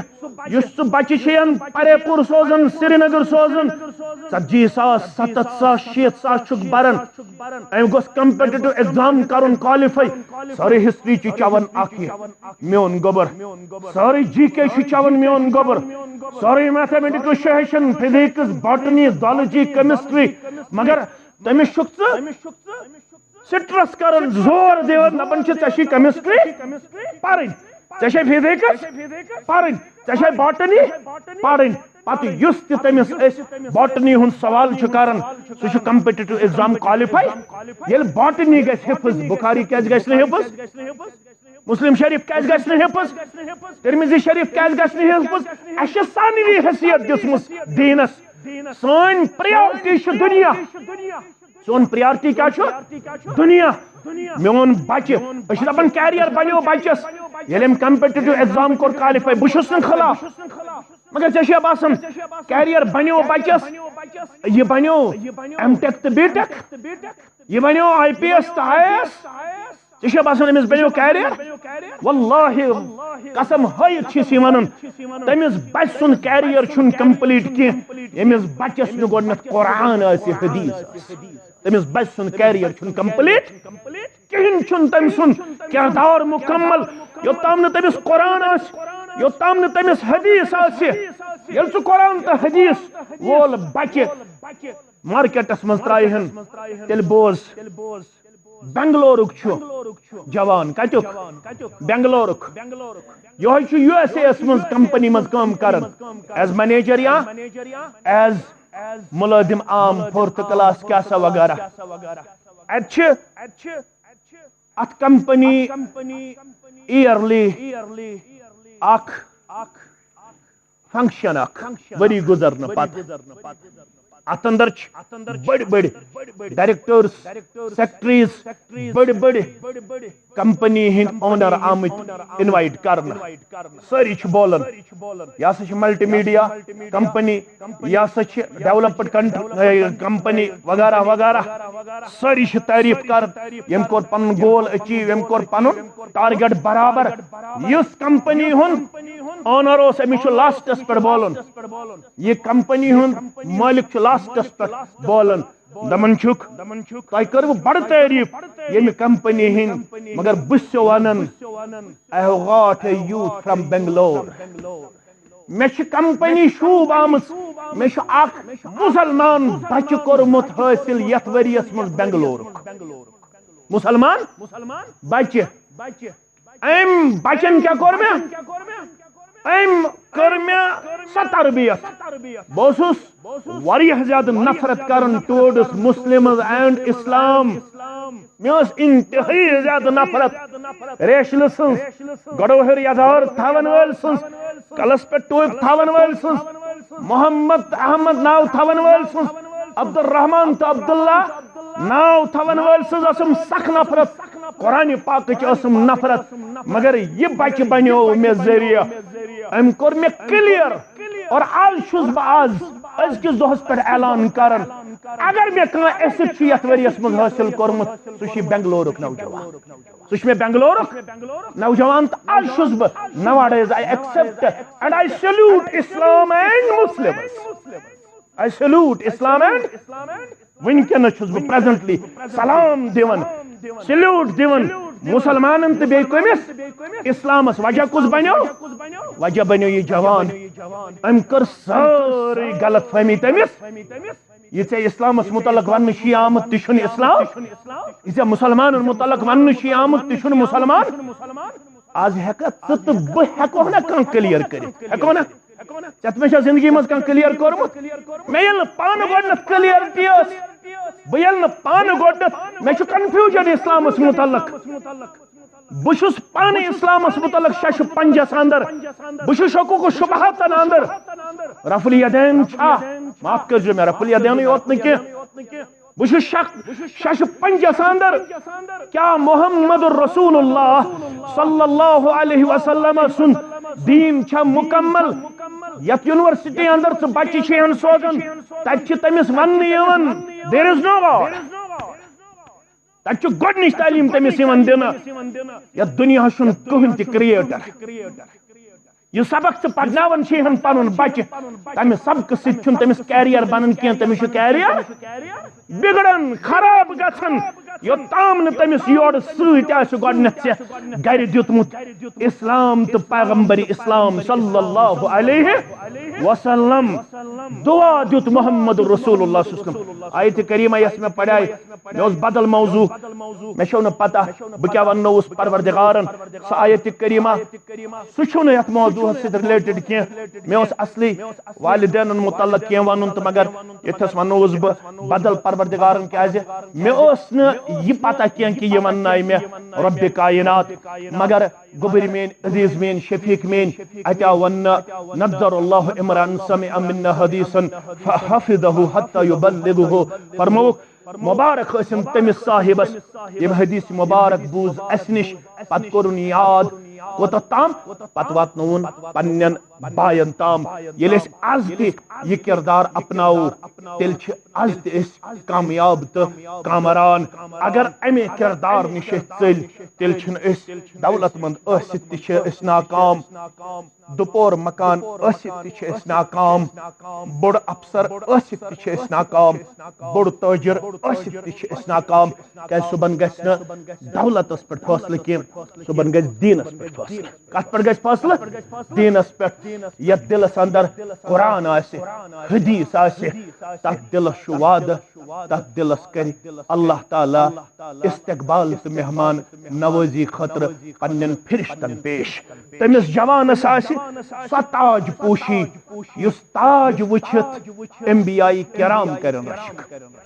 یُس سُہ بچہِ چھُ یَن پرے پوٗر سوزان سرینگر سوزان 40,000 70,000 60,000 چھُکھ بران أمۍ گوٚژھ کمپیٹیٹو ایگزام کرُن کالِفاے سٲرٕے ہسٹری چھِ چون اکھ یہِ میون گوٚبر سٲرٕے جی کے چھُ چون میون گوٚبر سورُے میتھامیٹکس چھُ ہیٚچھان فزیکس باٹنی زالجی کیمسٹری مگر تٔمِس چھُکھ ژٕ سٹرس کران زور دِوان دپان چھِ ژےٚ چھُے کیمسٹری پرٕنۍ ژےٚ چھے فزیکس پرٕنۍ ژےٚ چھے باٹنی پرٕنۍ پتہٕ یُس تہِ تٔمِس أسۍ باٹنی ہُنٛد سوال چھُ کران سُہ چھُ کمپیٹیٹو ایگزام کالِفاے ییٚلہِ باٹنی گژھِ حفظ بخاری کیازِ گژھِ نہٕ حفظ مسلم شریف کیازِ گژھِ نہٕ حفظ ترمذی شریف کیازِ گژھِ نہٕ حفظ اَسہِ چھِ سانوی حیثیت دِژمٕژ دیٖنس سٲنۍ پریارٹی چھِ دُنیا سون پریارٹی کیا چھُ دُنیا میون بچہِ أسۍ چھِ دپان کیریئر بنیو بچس ییٚلہِ أمۍ کمپیٹیٹو ایگزام کوٚر کالِفاے بہٕ چھُس نہٕ خلاف مگر ژےٚ چھےٚ باسان کیریئر بنیو بچس یہِ بنیو ایم ٹیک تہٕ بی ٹیک یہِ بنیو آی پی ایس تہٕ آی اے ایس ژےٚ باسان أمِس بنیو کیریئر واللہ قسم ہٲیِتھ چھِ أسۍ وَنان تٔمِس بچہِ سُنٛد کیریئر چھُنہٕ کمپلیٖٹ کینٛہہ ییٚمِس بچس نہٕ گۄڈنٮ۪تھ قرآن آسہِ حدیث آسہِ تٔمِس بچہِ سُنٛد کیریئر چھُنہٕ کمپلیٖٹ کِہیٖنۍ چھُنہٕ تٔمۍ سُنٛد کردار مکمل یوٚتام نہٕ تٔمِس قرآن آسہِ یوٚتام نہٕ تٔمِس حدیث آسہِ ییٚلہِ سُہ قرآن تہٕ حدیث وول بچہِ مارکیٹس منٛز ترٛایہن تیٚلہِ بوز بنگلورُک چھُ جوان کتیُک بنگلورُک یہوے چھُ یو ایس اے یس منٛز کمپنی منٛز کٲم کران ایز مینیجر یا ایز ملٲزم عام فورتھ کلاس کیاہ سا وغیرہ اتہِ چھِ اتھ کمپنی ایئرلی اکھ فنکشن اکھ ؤری گزرنہٕ پتہٕ اتھ اندر بڑی بڑی ڈائریکٹرز سیکٹریز بڑی بڑی کمپنی ہند اونر آمت انوائٹ کرنا ساری بولن یہ سا ملٹی میڈیا کمپنی یہ سا ڈیولپڈ کمپنی وغیرہ وغیرہ ساری تعریف کر یم کور پن گول اچیو یم کور پن ٹارگیٹ برابر اس کمپنی ہند اونر اس امس لاسٹس پہ بولن یہ کمپنی ہند مالک لاسٹس پہ بولن دمن چھک تہ کرو بڑ تعریف یم کمپنی ہند مگر بس ونن I have got a youth from Bangalore مے کمپنی شوب آمت مے اخ مسلمان بچہ کورمت حاصل یت ورس من بنگلور مسلمان بچہ ام بچن کیا کور میں ام کر میں سہ تربیت بہت واریاہ زیادہ نفرت کرن ٹورڈس مسلمز اینڈ اسلام مے انتہائی زیادہ نفرت ریشل سنز گڑوہر یزار تھاون ول سنز کلس پہ ٹوپ تھاون ول سنز محمد احمد ناو تھاون ول سنز عبد الرحمان تو عبداللہ ناو تھاون ول سنز اسم سخ نفرت قرآن پاک اسم نفرت مگر یہ بچہ بنیو مے ذریعہ ام کور میں کلیئر اور آج چھس بہ آز ازکس دہس پہ اعلان کرن اگر میں کھانا ایسٹ یت ورس من حاصل کورمت سہ بنگلورک نوجوان سہ بنگلورک نوجوان تو آج چھس بہ nowadays I accept and I salute Islam and Muslims I salute Islam and ونکس چھس بہ پریزنٹلی سلام دیون سیلوٹ دیون مسلمان تو بی کمس اسلامس وجہ کس بنو وجہ بنو یہ جوان ام کر ساری غلط فہمی تمس یہ ے اسلامس متعلق ون آمت تہ اسلام یہ مسلمان متعلق ون آمت تہ مسلمان آج ہیکا تو بہ ہیکو نا کھانا کلیئر کرت ہیکو نا ژےٚ مے زندگی مز کھانا کلیئر کورمت مے یل پان گۄڈنیتھ کلیئرٹی بہ یل پان گۄڈنیتھ مے کنفیوژن اسلامس متعلق بہ پانے اسلامس متعلق شش پنجس اندر بہ شکوک و شبہاتن اندر رفع الیدین چھا معاف کرجو میں رفع الیدین یوت نہ کینٛہہ بہ شش پنجس اندر کیا محمد رسول اللہ صلی اللہ علیہ وسلم سن دین چھا مکمل یت یونیورسٹی اندر ژٕ بچہ چھین سوزان تتہ تمس ون دیر از نو گاڈ تتہ گۄڈنِچ تعلیم تمس دنہ یتھ دنیا چھُنہٕ کٕہٕنۍ تہِ کریٹر یہ سبق پرناون چھن پن بچہ تمہ سبق سۭتۍ تمس کیریئر بنان کی تمس کیریئر بگڑان خراب گژھان یوتام نہ تمس یور سۭتۍ آسہِ گۄڈنیتھ ژےٚ گرِ دیُتمُت اسلام تو پیغمبر اسلام صلی اللہ علیہ وسلم دعا دیت محمد رسول اللہ صلی اللہ علیہ وسلم آیت کریمہ یس میں پڑھائی مے بدل موضوع مے چھو نہ پتہ بہ کیا ونوس پروردگارن سہ آیت کریمہ سہ چھو نہ یت موضوع سے ریلیٹڈ کی مے اصلی والدین متعلق کی ون تو مگر یتھس ونوس بہ بدل پروردگارن کیازِ مے اوس نہ یہ پتہ کی کہ یہ ونائی مے رب کائنات مگر گوبر مین عزیز مین شفیق مین اتیا ون نظر اللہ عمران سمع منا حدیثا فحفظه حتى يبلغه فرموک مبارک ٲسِن تٔمِس صاحبس یِم حدیث مبارک بوٗز اَسہِ نِش پتہٕ کوٚرُن یاد کوٚتتھ تام پتہٕ واتنووُن پننٮ۪ن باین تام یل آز تہ یہ کردار اپناو تیل آز تہ کامیاب تو کامران اگر امے کردار نش ژل تیل دولت مند ٲسِتھ تہ چھِ ناکام دپور مکان ٲسِتھ تہ چھِ ناکام بوڑ افسر ٲسِتھ تہ چھِ ناکام بوڑ تاجر ٲسِتھ تہ چھِ ناکام کیازِ صبحن گژھِ نہٕ دولتس پٮ۪ٹھ فٲصلہٕ کینٛہہ صبحن گژھِ دیٖنس پٮ۪ٹھ فٲصلہٕ کتھ پٮ۪ٹھ گژھِ فٲصلہٕ دیٖنس پٮ۪ٹھ یتھ دلس اندر قرآن آسہِ حدیث آسہِ تتھ دلس چھُ وعدٕ تتھ دلس کرِ اللہ تعالیٰ استقبال تہٕ مہمان نوازی خٲطرٕ پننٮ۪ن فرشتن پیش تٔمِس جوانس آسہِ سۄ تاج پوشی یُس تاج وٕچھِتھ انبیاء کرام کرن رشک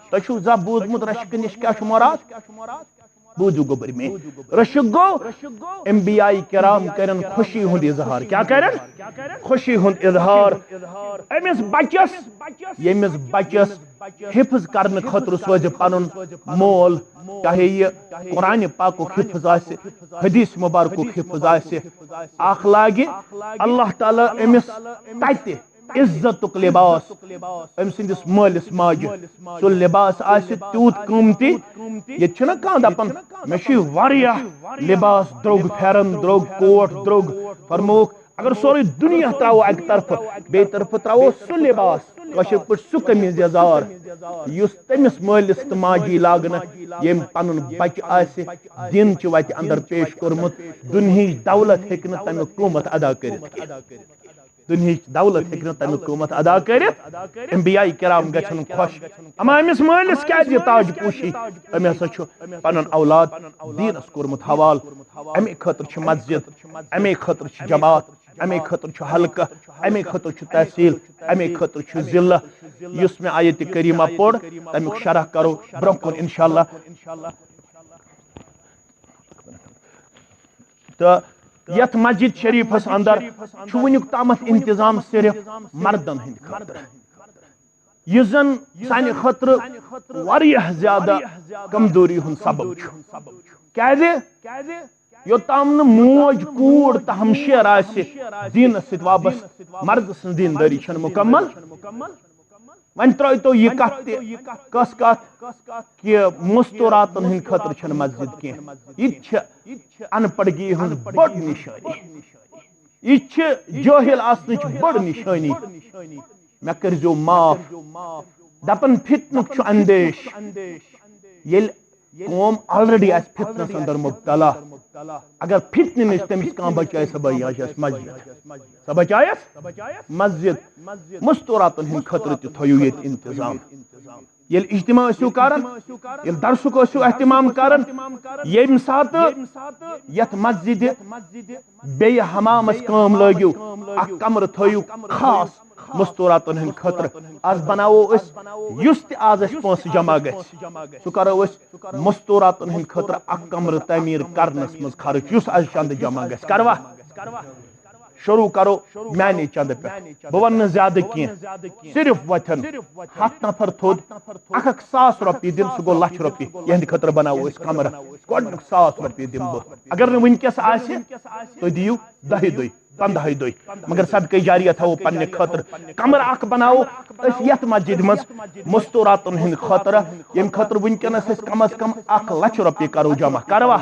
تۄہہِ چھُو زانٛہہ بوٗزمُت رشکہٕ نِش کیٛاہ چھُ مراد بوٗزِو گوٚبٕرۍ مے رشک گوٚو انبیاء کرام کرن خوشی ہُنٛد اظہار کیٛاہ کرن خوشی ہُنٛد اظہار أمِس بچس حفظ کرنہٕ خٲطرٕ سوزِ پنُن مول چاہے یہ قرآن پاکُک حفظ آسہِ حدیث مبارکُک حفظ آسہِ اکھ لاگہِ اللہ تعالیٰ أمِس تتہِ عزتُک لباس أمۍ سٕنٛدِس مٲلِس ماجہِ سُہ لباس آسہِ تیوٗت قۭمتی ییٚتہِ چھُنہ کانٛہہ دپان مےٚ چھُ واریاہ لباس درٛوگ پھٮ۪رن درٛوگ کوٹ درٛوگ فرمووُکھ اگر سورُے دُنیا تراوو اکہِ طرفہٕ بیٚیہِ طرفہٕ تراوو سُہ لباس کٲشِر پٲٹھۍ سُہ قمیٖض یزار یُس تٔمِس مٲلِس تہٕ ماجی لاگنہٕ ییٚمۍ پنُن بچہِ آسہِ دِنچہِ وتہِ اندر پیش کوٚرمُت دُنہِچ دولت ہیٚکہِ نہٕ تمیُک قۭمت ادا کٔرِتھ دُنہِچ دولت ہیٚکہِ نہٕ تمیُک قۭمت ادا کٔرِتھ انبیاء کرام گژھن خۄش اما أمِس مٲلِس کیازِ یہِ تاج پوشی أمۍ ہسا چھُ پنُن اولاد دیٖنس کوٚرمُت حوالہٕ امے خٲطرٕ چھِ مسجد امے خٲطرٕ چھِ جماعت امے خٲطرٕ چھُ حلقہٕ امے خٲطرٕ چھُ تحصیل امے خٲطرٕ چھُ ضلع یُس مےٚ آیتِ کریٖمہ پوٚر تمیُک شرح کرو برونٛہہ کُن انشاءاللہ تہٕ یتھ مسجد شریفس اندر چھُ وُنیُک تامتھ انتظام صرف مردن ہٕنٛدِ خٲطرٕ یُس زن سانہِ خٲطرٕ واریاہ زیادٕ کمزوری ہُنٛد سبب چھُ کیازِ یوٚتام نہٕ موج کوٗر تہٕ ہمشیر آسہِ دیٖنس سۭتۍ وابستہٕ مرد سٕنٛز دیٖندٲری چھنہٕ مُکمل وۄنۍ ترٲیتو یہِ کتھ تہِ کۄس کتھ کہِ مستوٗراتن ہٕنٛدِ خٲطرٕ چھنہٕ مسجد کینٛہہ یہِ تہِ چھِ ان پڑگی ہٕنٛز بٔڑ نشٲنی یہ جٲہل آسنٕچ بٔڑ نشٲنی مےٚ کٔرۍزیو معاف دپان فتنُک چھُ اندیش ییٚلہِ قوم آلریڈی آسہِ فتنس اندر مبتلا اگر فتنہٕ نِش تٔمِس کانٛہہ بچایہِ سۄ بچایس مسجد سۄ بچایس مسجد مستوٗراتن ہٕنٛدِ خٲطرٕ تہِ تھٲیِو ییٚتہِ انتظام ییٚلہِ اجتماع ٲسِو کران ییٚلہِ درسُک ٲسِو احتمام کران ییٚمہِ ساتہٕ یتھ مسجدِ بیٚیہِ حمامس کٲم لٲگِو اکھ کمرٕ تھٲیِو خاص مستوٗراتن ہٕنٛدِ خٲطرٕ آز بناوو أسۍ یُس تہِ آز اَسہِ پونٛسہٕ جمع گژھِ سُہ کرو أسۍ مستوٗراتن ہٕنٛدِ خٲطرٕ اکھ کمرٕ تعمیٖر کرنس منٛز خرٕچ یُس آز چندٕ جمع گژھِ کروا شروع کرو میانے چندٕ پٮ۪ٹھ بہٕ ونہٕ نہٕ زیادٕ کینٛہہ صرف وۄتھن 100 نفر تھوٚد 1,000 رۄپیہِ دِن سُہ گوٚو لچھ رۄپیہِ یہنٛدِ خٲطرٕ بناوو أسۍ کمرٕ گۄڈنیُک 1,000 رۄپیہِ دِمہٕ بہٕ اگر نہٕ وٕنکیٚس آسہِ تُہۍ دِیِو 10 دۄہہِ 15 دۄہہِ مگر صدقے جاریہ تھاوو پننہِ خٲطرٕ کمرٕ اکھ بناوو أسۍ یتھ مسجد منٛز مستوٗراتن ہٕنٛدِ خٲطرٕ ییٚمہِ خٲطرٕ وٕنکیٚنس أسۍ کم از کم 1 لچھ رۄپیہِ کرو جمع کروا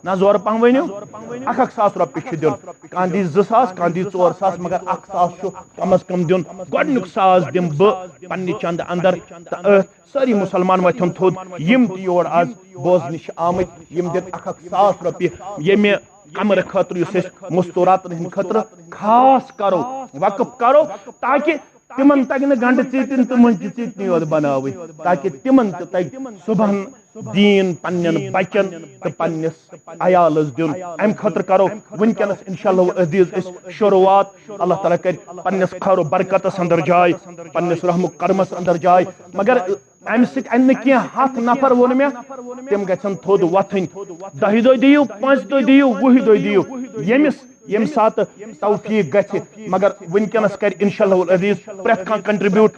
نہ زورٕ پہم ؤنِو 1,000 رۄپیہِ چھُ دیُن کانٛہہ دی 2,000 کانٛہہ دی 4,000 مگر 1,000 چھُ کم از کم دیُن گۄڈنیُک 1,000 دِمہٕ بہٕ پننہِ چندٕ اندر تہٕ سٲری مُسلمان وۄتھن تھوٚد یِم تہِ یور آز بوزنہِ چھِ آمٕتۍ یِم دِن 1,000 رۄپیہِ ییٚمہِ کمرٕ خٲطرٕ یُس أسۍ مستوٗراتن ہٕنٛدِ خٲطرٕ خاص کرو وقف کرو تاکہِ تِمن تگہِ نہٕ گنڈٕ ژیٖٹِنۍ تہٕ مٔنٛزۍ ژیٖٹنی یوت بناوٕنۍ تاکہِ تِمن تہِ تگہِ صبحن دیٖن پننٮ۪ن بچن تہٕ پننِس عیالس دیُن امہِ خٲطرٕ کرو وٕنکیٚنس انشاءاللہ عزیٖز أسۍ شروعات اللہ تعالیٰ کرِ پننِس خیر و برکتس اندر جاے پننِس رحم و کرمس اندر جاے مگر امہِ سۭتۍ انہِ نہٕ کینٛہہ 100 نفر ووٚن مےٚ تِم گژھن تھوٚد وۄتھٕنۍ 10 دۄہ دِیِو 5 دۄہ دِیِو 20 دۄہ دِیِو ییٚمہِ ساتہٕ توفیٖق گژھِ مگر وٕنکیٚنس کرِ انشاءاللہ عزیٖز پرٛٮ۪تھ کانٛہہ کنٹربیوٗٹ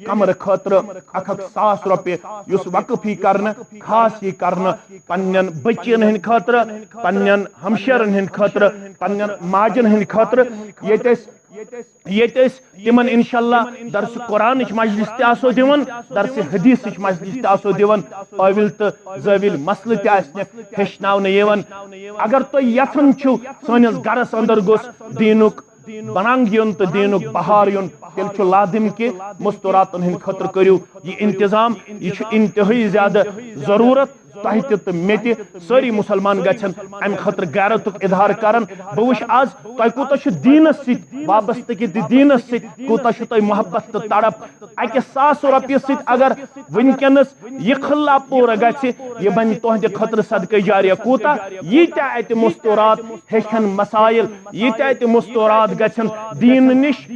کمر خطر 1,000 رۄپیہِ یُس وقف ہی کرنہ خاص ہی کرنہ پنن بچین ہند خطر پنن ہمشیرن ہند خطر پنن ماجن ہند خطر یت تمن انشاءاللہ درس قرآن مجلس تہ آسو دِوان درس حدیث مجلس تہ آسو دِوان قٲبل تو زٲوِل مسلہٕ تہ آسنکھ ہیٚچھناونہٕ یِوان اگر تُہۍ یژھان چھِو سٲنِس گرس اندر گوٚژھ دیٖنُک بنانگ یُن تو دینک بہار یُن تیٚلہِ چھُ لازم کہ مستوراتن ہند خطر کٔرِو یہ انتظام یہ چھُ انتہٲئی زیادہ ضرورت تۄہہِ تہِ تہٕ مےٚ تہِ سٲری مسلمان گژھن امہِ خٲطرٕ غیرتُک اظہار کرن بہٕ وٕچھ آز تۄہہِ کوٗتاہ چھُ دیٖنس سۭتۍ وابستگی تہِ دیٖنس سۭتۍ کوٗتاہ چھُ تۄہہِ محبت تہٕ تڑپ 1,000 رۄپیہِ سۭتۍ اگر وٕنکیٚنس یہِ خلا پوٗرٕ گژھِ یہِ بنہِ تُہنٛدِ خٲطرٕ صدقے جاریہ کوٗتاہ ییٖتیاہ اتہِ مستورات ہیٚچھن مسائل ییٖتیاہ اتہِ مستورات گژھن دیٖن نِش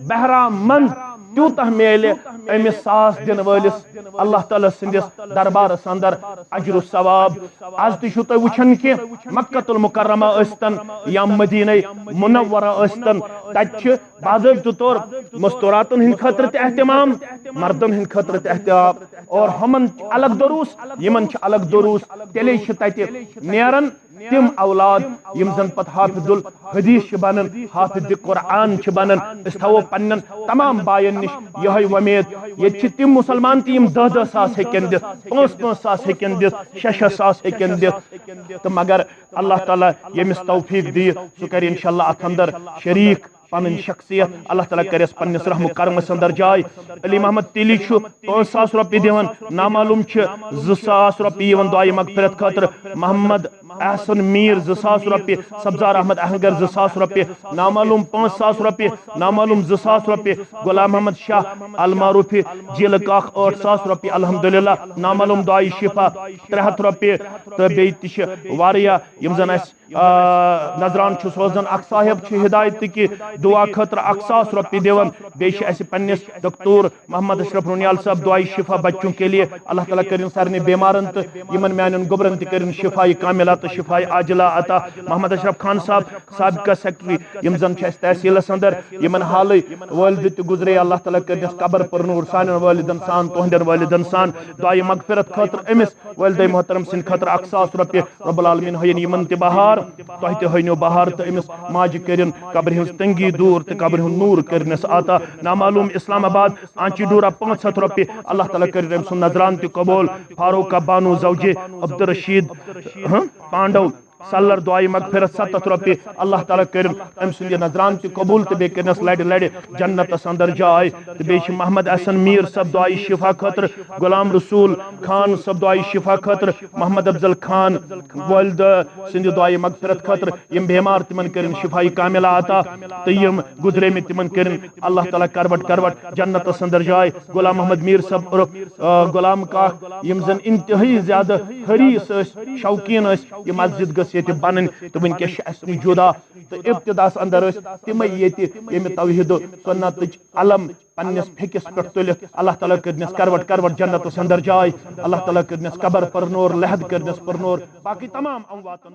بہرا مند تیوتاہ میلہِ امس ساس دن وٲلس اللہ تعالیٰ سندس دربارس اندر اجر و ثواب آز تہِ چھُو تُہۍ وٕچھان کہ مکۃ المکرمہ ٲسۍتن یا مدینہ منورہ ٲسۍتن تتہِ چھِ باضٲبطہ طور مستوراتن ہند خٲطرٕ تہِ اہتمام مردن ہند خٲطرٕ تہِ احتیام اور ہمن الگ دروس یمن چھِ الگ دروس تیٚلے چھِ تتہِ نیران تم اولاد یم زن پتہ حافظ الحدیث چھ بنن حافظ قرآن چھ بنن اس تھو پنن تمام باین نش یہ ومید یہ تم مسلمان تم 10 ساس ہیکن دت 5 ساس ہیکن دت 6 ساس ہیکن دت تو مگر اللہ تعالیٰ یمس توفیق دی سہ کر انشاءاللہ ات اندر شریک پن شخصیت اللہ تعالیٰ کرس پنس رحم کرمس اندر جائے علی محمد تیلی 5,000 رۄپیہِ دِوان نامعلوم 2,000 رۄپیہِ یِوان دعائے مغفرت خاطر محمد احسن میر 2,000 رۄپیہِ سبزار احمد اہنگر 2,000 رۄپیہِ نامعلوم 5,000 رۄپیہِ نامعلوم 2,000 رۄپیہِ غلام محمد شاہ المعروفی جیل کاخ 8,000 رۄپیہِ الحمدللہ نامعلوم دعائے شفا 300 رۄپیہِ تو بیٚیہِ تہِ چھِ واریاہ یِم زن اسہِ نظران چھُ سوزان اکھ صاحب چھُ ہدایت کہ دعا خاطر 1,000 رۄپیہِ دِوان بیٚیہِ چھِ اسہِ پننس ڈاکٹر محمد اشرف رونیال صاحب دعائے شفا بچوں کے لیے اللہ تعالیٰ کرن سارنٕے بیمارن تہٕ یمن میانن گوبرن تہِ کرن شفاء کاملہ تہٕ شفاء عاجلہ عطا محمد اشرف خان صاحب سابقہ سیکٹری یم زن چھِ اسہِ تحصیلس اندر یمن حالٕے والدٕ تہِ گزرے اللہ تعالیٰ کرنس قبر پرنور سانن والدن سان تہندین والدن سان دعائے مغفرت خاطر امس والدے محترم سند خاطر 1,000 رۄپیہِ رب العالمین ہین یمن تہِ بہار تۄہہِ تہِ ہٲینو بہار تہٕ امس ماجہِ کرن قبر ہنز تنگی دور تہٕ قبر ہُنٛد نور کرنس عطا نامعلوم اسلام آباد آنچی ڈورا 500 رۄپیہِ اللہ تعالیٰ کرن أمۍ سُنٛد نظران تہِ قبول فاروقہ بانو زوجے عبدالرشید پانڈو سلر دعائے مغفرت 7 رۄپیہِ اللہ تعالیٰ کرن أمۍ سُنٛد یہِ نظران تہِ قبول تہٕ بیٚیہِ کرنس لڑِ لڑِ جنتس اندر جاے تہٕ بیٚیہِ چھِ محمد احسن میر صاحب دعائے شفا خاطر غلام رسول خان صاحب دعائے شفا خاطر محمد افضل خان والدہ سند دعائے مغفرت خاطر یم بیمار تمن کرن شفائی کاملہ عطا تہٕ یم گزرے میں تمن کرن اللہ تعالیٰ کروٹ جنتس اندر جاے غلام محمد میر صاحب عرف غلام کاک یم زن انتہائی زیادہ حریص شوقین یہ مسجد گژھِ ییٚتہِ بنن تو ونکس اسہ نش جدا تو ابتداس اندر تمے ییٚتہِ توحید و سنتٕچ علم پنس پھیکس پہ تلتھ اللہ تعالیٰ کرنس کروٹ جنتس اندر جاے اللہ تعالیٰ کرنس قبر پرنور لحد کرنس پرنور باقی تمام امواتن